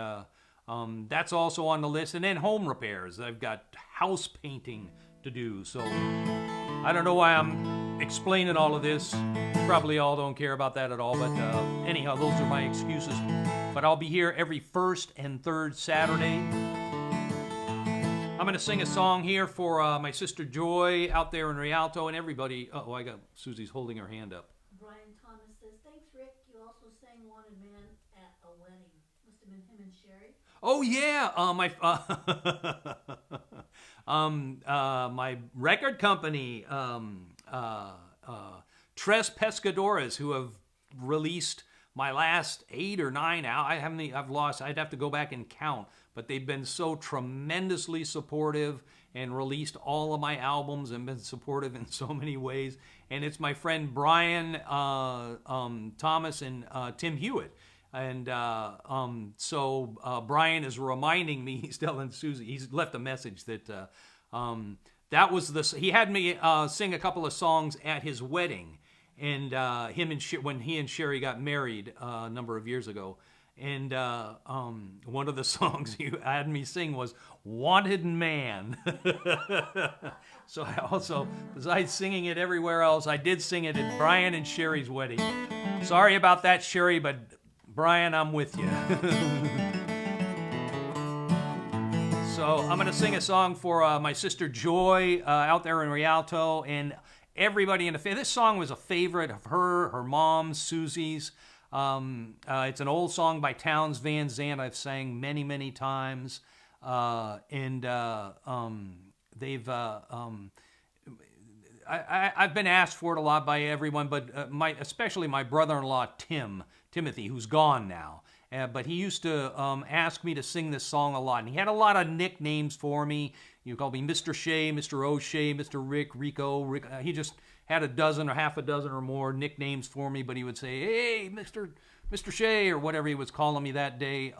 that's also on the list. And then home repairs. I've got house painting to do. So I don't know why I'm explaining all of this. Probably all don't care about that at all, but anyhow, those are my excuses. But I'll be here every first and third Saturday. I'm going to sing a song here for my sister Joy out there in Rialto, and everybody. Oh, I got Susie's holding her hand up. Brian Thomas says, thanks, Rick. You also sang Wanted Man at a wedding. Must have been him and Sherry. Oh yeah, my record company, Tres Pescadores, who have released my last 8 or 9 out. I'd have to go back and count, but they've been so tremendously supportive and released all of my albums and been supportive in so many ways. And it's my friend Brian Thomas and Tim Hewitt. And so Brian is reminding me, he's telling Susie, he's left a message that that was he had me sing a couple of songs at his wedding, and when he and Sherry got married a number of years ago. And one of the songs he had me sing was Wanted Man. So I also, besides singing it everywhere else, I did sing it at Brian and Sherry's wedding. Sorry about that, Sherry, but Brian, I'm with you. So I'm going to sing a song for my sister Joy out there in Rialto, and everybody in the family. This song was a favorite of her mom, Susie's. It's an old song by Townes Van Zandt I've sang many, many times. And they've... I've been asked for it a lot by everyone, but especially my brother-in-law, Timothy, who's gone now. But he used to ask me to sing this song a lot. And he had a lot of nicknames for me. You called me Mr. Shea, Mr. O'Shea, Mr. Rick, Rico. He just had a dozen or half a dozen or more nicknames for me. But he would say, hey, Mr. Shea, or whatever he was calling me that day.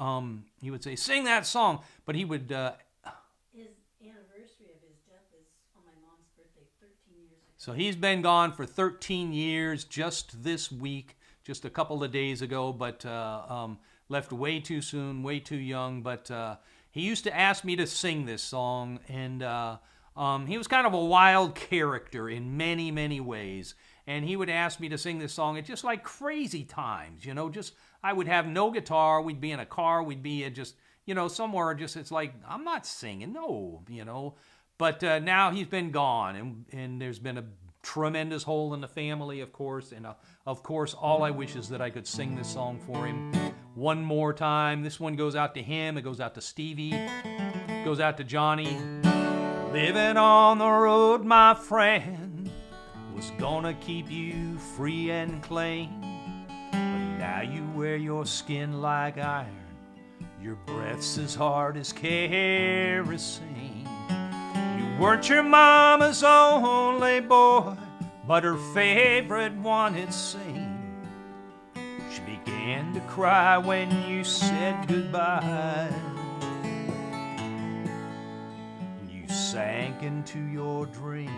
He would say, sing that song. But he would... His anniversary of his death is on my mom's birthday, 13 years ago. So he's been gone for 13 years just this week, just a couple of days ago, but left way too soon, way too young. But he used to ask me to sing this song, and he was kind of a wild character in many, many ways. And he would ask me to sing this song at just like crazy times, just I would have no guitar. We'd be in a car. We'd be at just, somewhere just, it's like, I'm not singing, no. But now he's been gone, and there's been a tremendous hole in the family, of course. And of course, all I wish is that I could sing this song for him one more time. This one goes out to him. It goes out to Stevie. It goes out to Johnny. Living on the road, my friend, was gonna keep you free and clean. But now you wear your skin like iron. Your breath's as hard as kerosene. You weren't your mama's only boy, but her favorite one, it seemed. She began to cry when you said goodbye. You sank into your dream.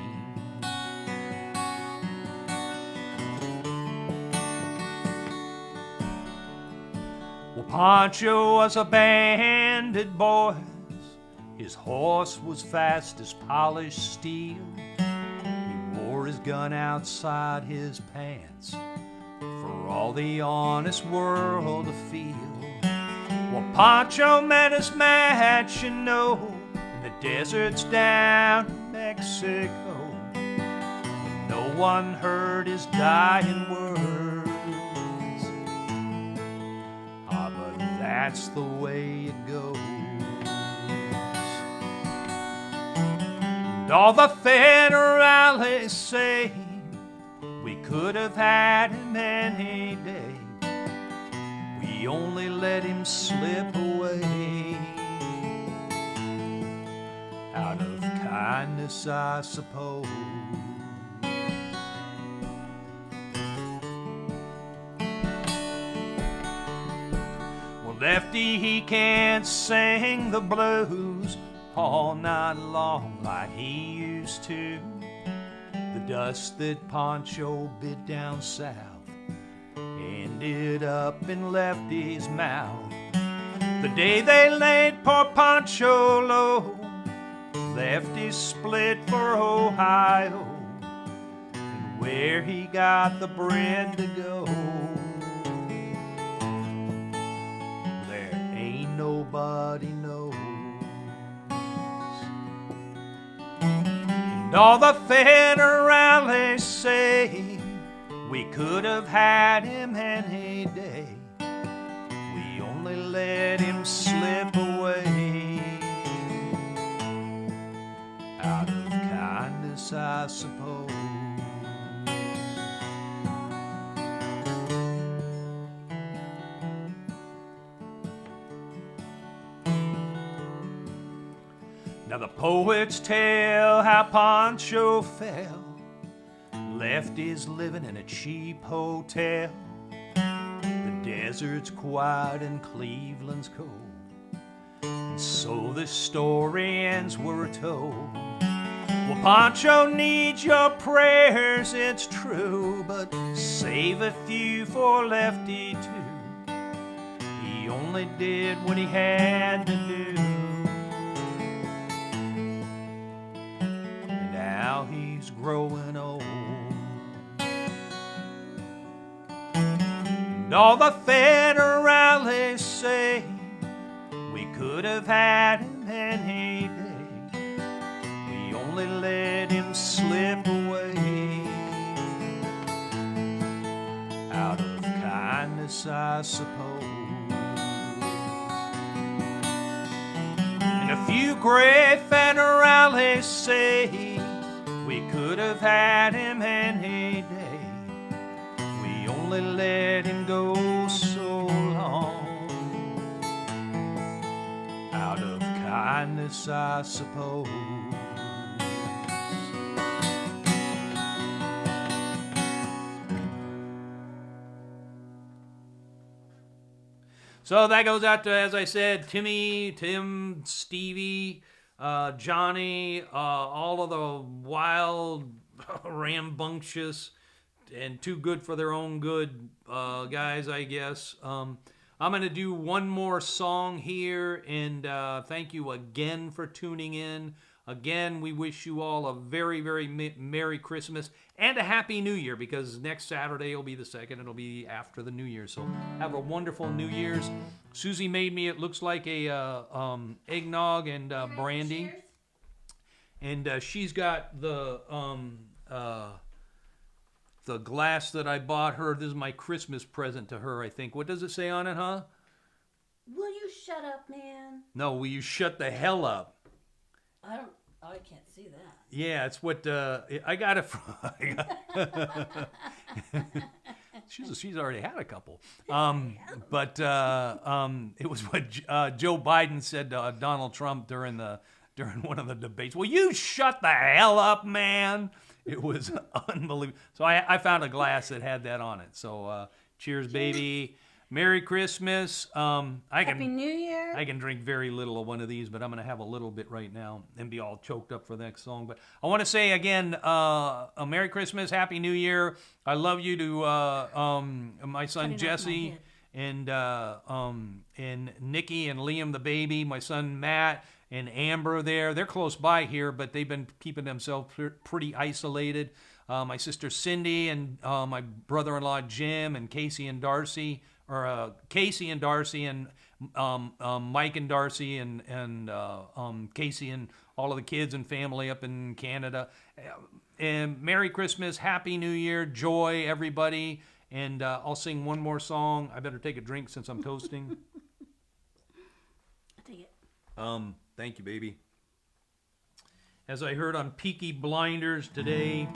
Well, Pancho was a bandit, boys. His horse was fast as polished steel. He wore his gun outside his pants for all the honest world to feel. Well, Pancho met his match, in the deserts down in Mexico. No one heard his dying words. But that's the way it goes. And all the federales say we could have had him any day. We only let him slip away out of kindness, I suppose. Well, Lefty, he can't sing the blues all night long like he used to. The dust that Pancho bit down south ended up in Lefty's mouth. The day they laid poor Pancho low, Lefty split for Ohio, and where he got the bread to go, there ain't nobody knows. And all the federales say we could have had him any day. We only let him slip away out of kindness, I suppose. Now the poets tell how Pancho fell. Lefty's living in a cheap hotel. The desert's quiet and Cleveland's cold. And so the story ends, we're told. Well, Pancho needs your prayers, it's true, but save a few for Lefty too. He only did what he had to do. And now he's growing old. And all the federales say we could have had him any day. We only let him slip away out of kindness, I suppose. And a few great federales say we could have had him any day. We only let him go so long out of kindness, I suppose. So that goes out to, as I said, Timmy, Tim, Stevie, Johnny, all of the wild, rambunctious, and too good for their own good guys, I guess. I'm going to do one more song here, and thank you again for tuning in. Again, we wish you all a very, very Merry Christmas and a Happy New Year, because next Saturday will be the 2nd. It'll be after the New Year. So have a wonderful New Year's. Susie made me, it looks like a eggnog and brandy. Cheers. And she's got the glass that I bought her. This is my Christmas present to her, I think. What does it say on it, huh? Will you shut up, man? No, will you shut the hell up? I can't see that. Yeah, it's what I got it from. She's already had a couple. But it was what Joe Biden said to Donald Trump during one of the debates. Will you shut the hell up, man? It was unbelievable. So I found a glass that had that on it. So cheers, baby. Merry Christmas. Happy New Year. I can drink very little of one of these, but I'm going to have a little bit right now and be all choked up for the next song. But I want to say again, a Merry Christmas, Happy New Year. I love you to my son Jesse and Nikki and Liam the baby, my son Matt and Amber there. They're close by here, but they've been keeping themselves pretty isolated. My sister Cindy and my brother-in-law Jim and Casey and Darcy. Casey and Darcy and Mike and Darcy and Casey and all of the kids and family up in Canada. And Merry Christmas, Happy New Year, joy, everybody. And I'll sing one more song. I better take a drink since I'm toasting. I take it. Thank you, baby. As I heard on Peaky Blinders today,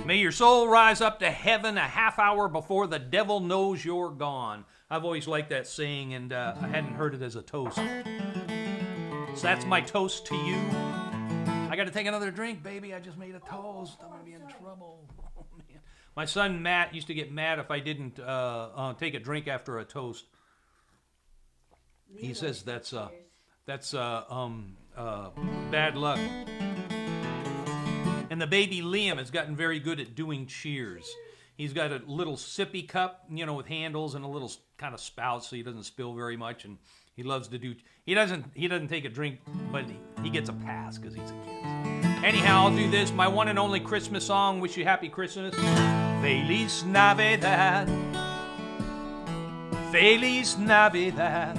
may your soul rise up to heaven a half hour before the devil knows you're gone. I've always liked that saying, and I hadn't heard it as a toast. So that's my toast to you. I got to take another drink, baby. I just made a toast. I'm going to be in trouble. Oh, man. My son Matt used to get mad if I didn't take a drink after a toast. He says that's bad luck. And the baby Liam has gotten very good at doing cheers. He's got a little sippy cup, with handles and a little kind of spout so he doesn't spill very much. And he loves to do. He doesn't take a drink, but he gets a pass because he's a kid. Anyhow, I'll do this. My one and only Christmas song. Wish you happy Christmas. Feliz Navidad. Feliz Navidad.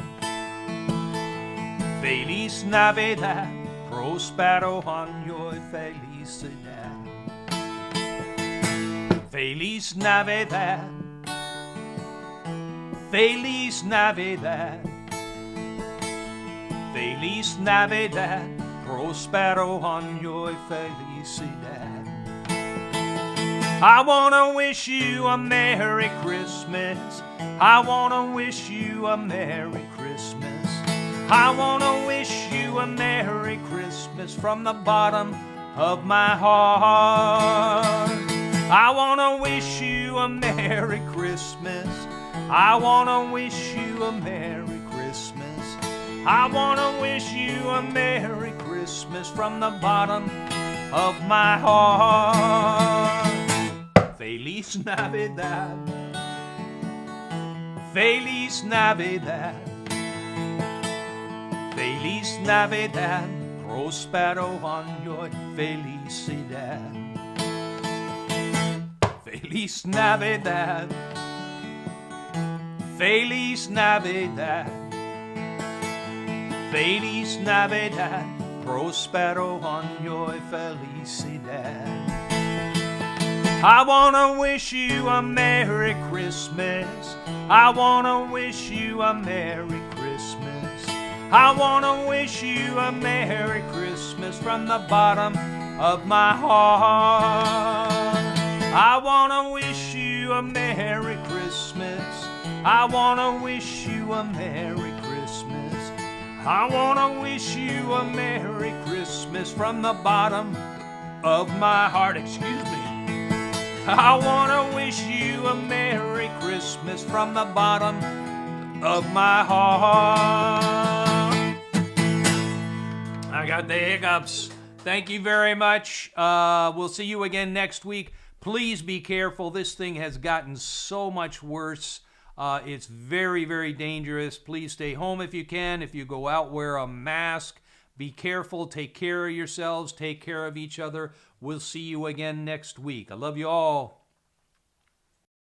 Feliz Navidad. Prospero año y felicidad. Feliz Navidad. Feliz Navidad. Feliz Navidad. Prospero año y felicidad. I wanna wish you a Merry Christmas. I wanna wish you a Merry Christmas. I wanna wish you a Merry Christmas from the bottom of my heart. I wanna wish you a Merry Christmas. I wanna wish you a Merry Christmas. I wanna wish you a Merry Christmas from the bottom of my heart. Feliz Navidad. Feliz Navidad. Feliz Navidad, prospero año y felicidad. Feliz Navidad, Feliz Navidad, Feliz Navidad, prospero año y felicidad. I wanna wish you a Merry Christmas. I wanna wish you a Merry Christmas. I wanna wish you a Merry Christmas from the bottom of my heart. I wanna wish you a Merry Christmas. I wanna wish you a Merry Christmas. I wanna wish you a Merry Christmas from the bottom of my heart. Excuse me. I wanna wish you a Merry Christmas from the bottom of my heart. I got the hiccups. Thank you very much. We'll see you again next week. Please be careful. This thing has gotten so much worse. It's very, very dangerous. Please stay home if you can. If you go out, wear a mask. Be careful. Take care of yourselves. Take care of each other. We'll see you again next week. I love you all.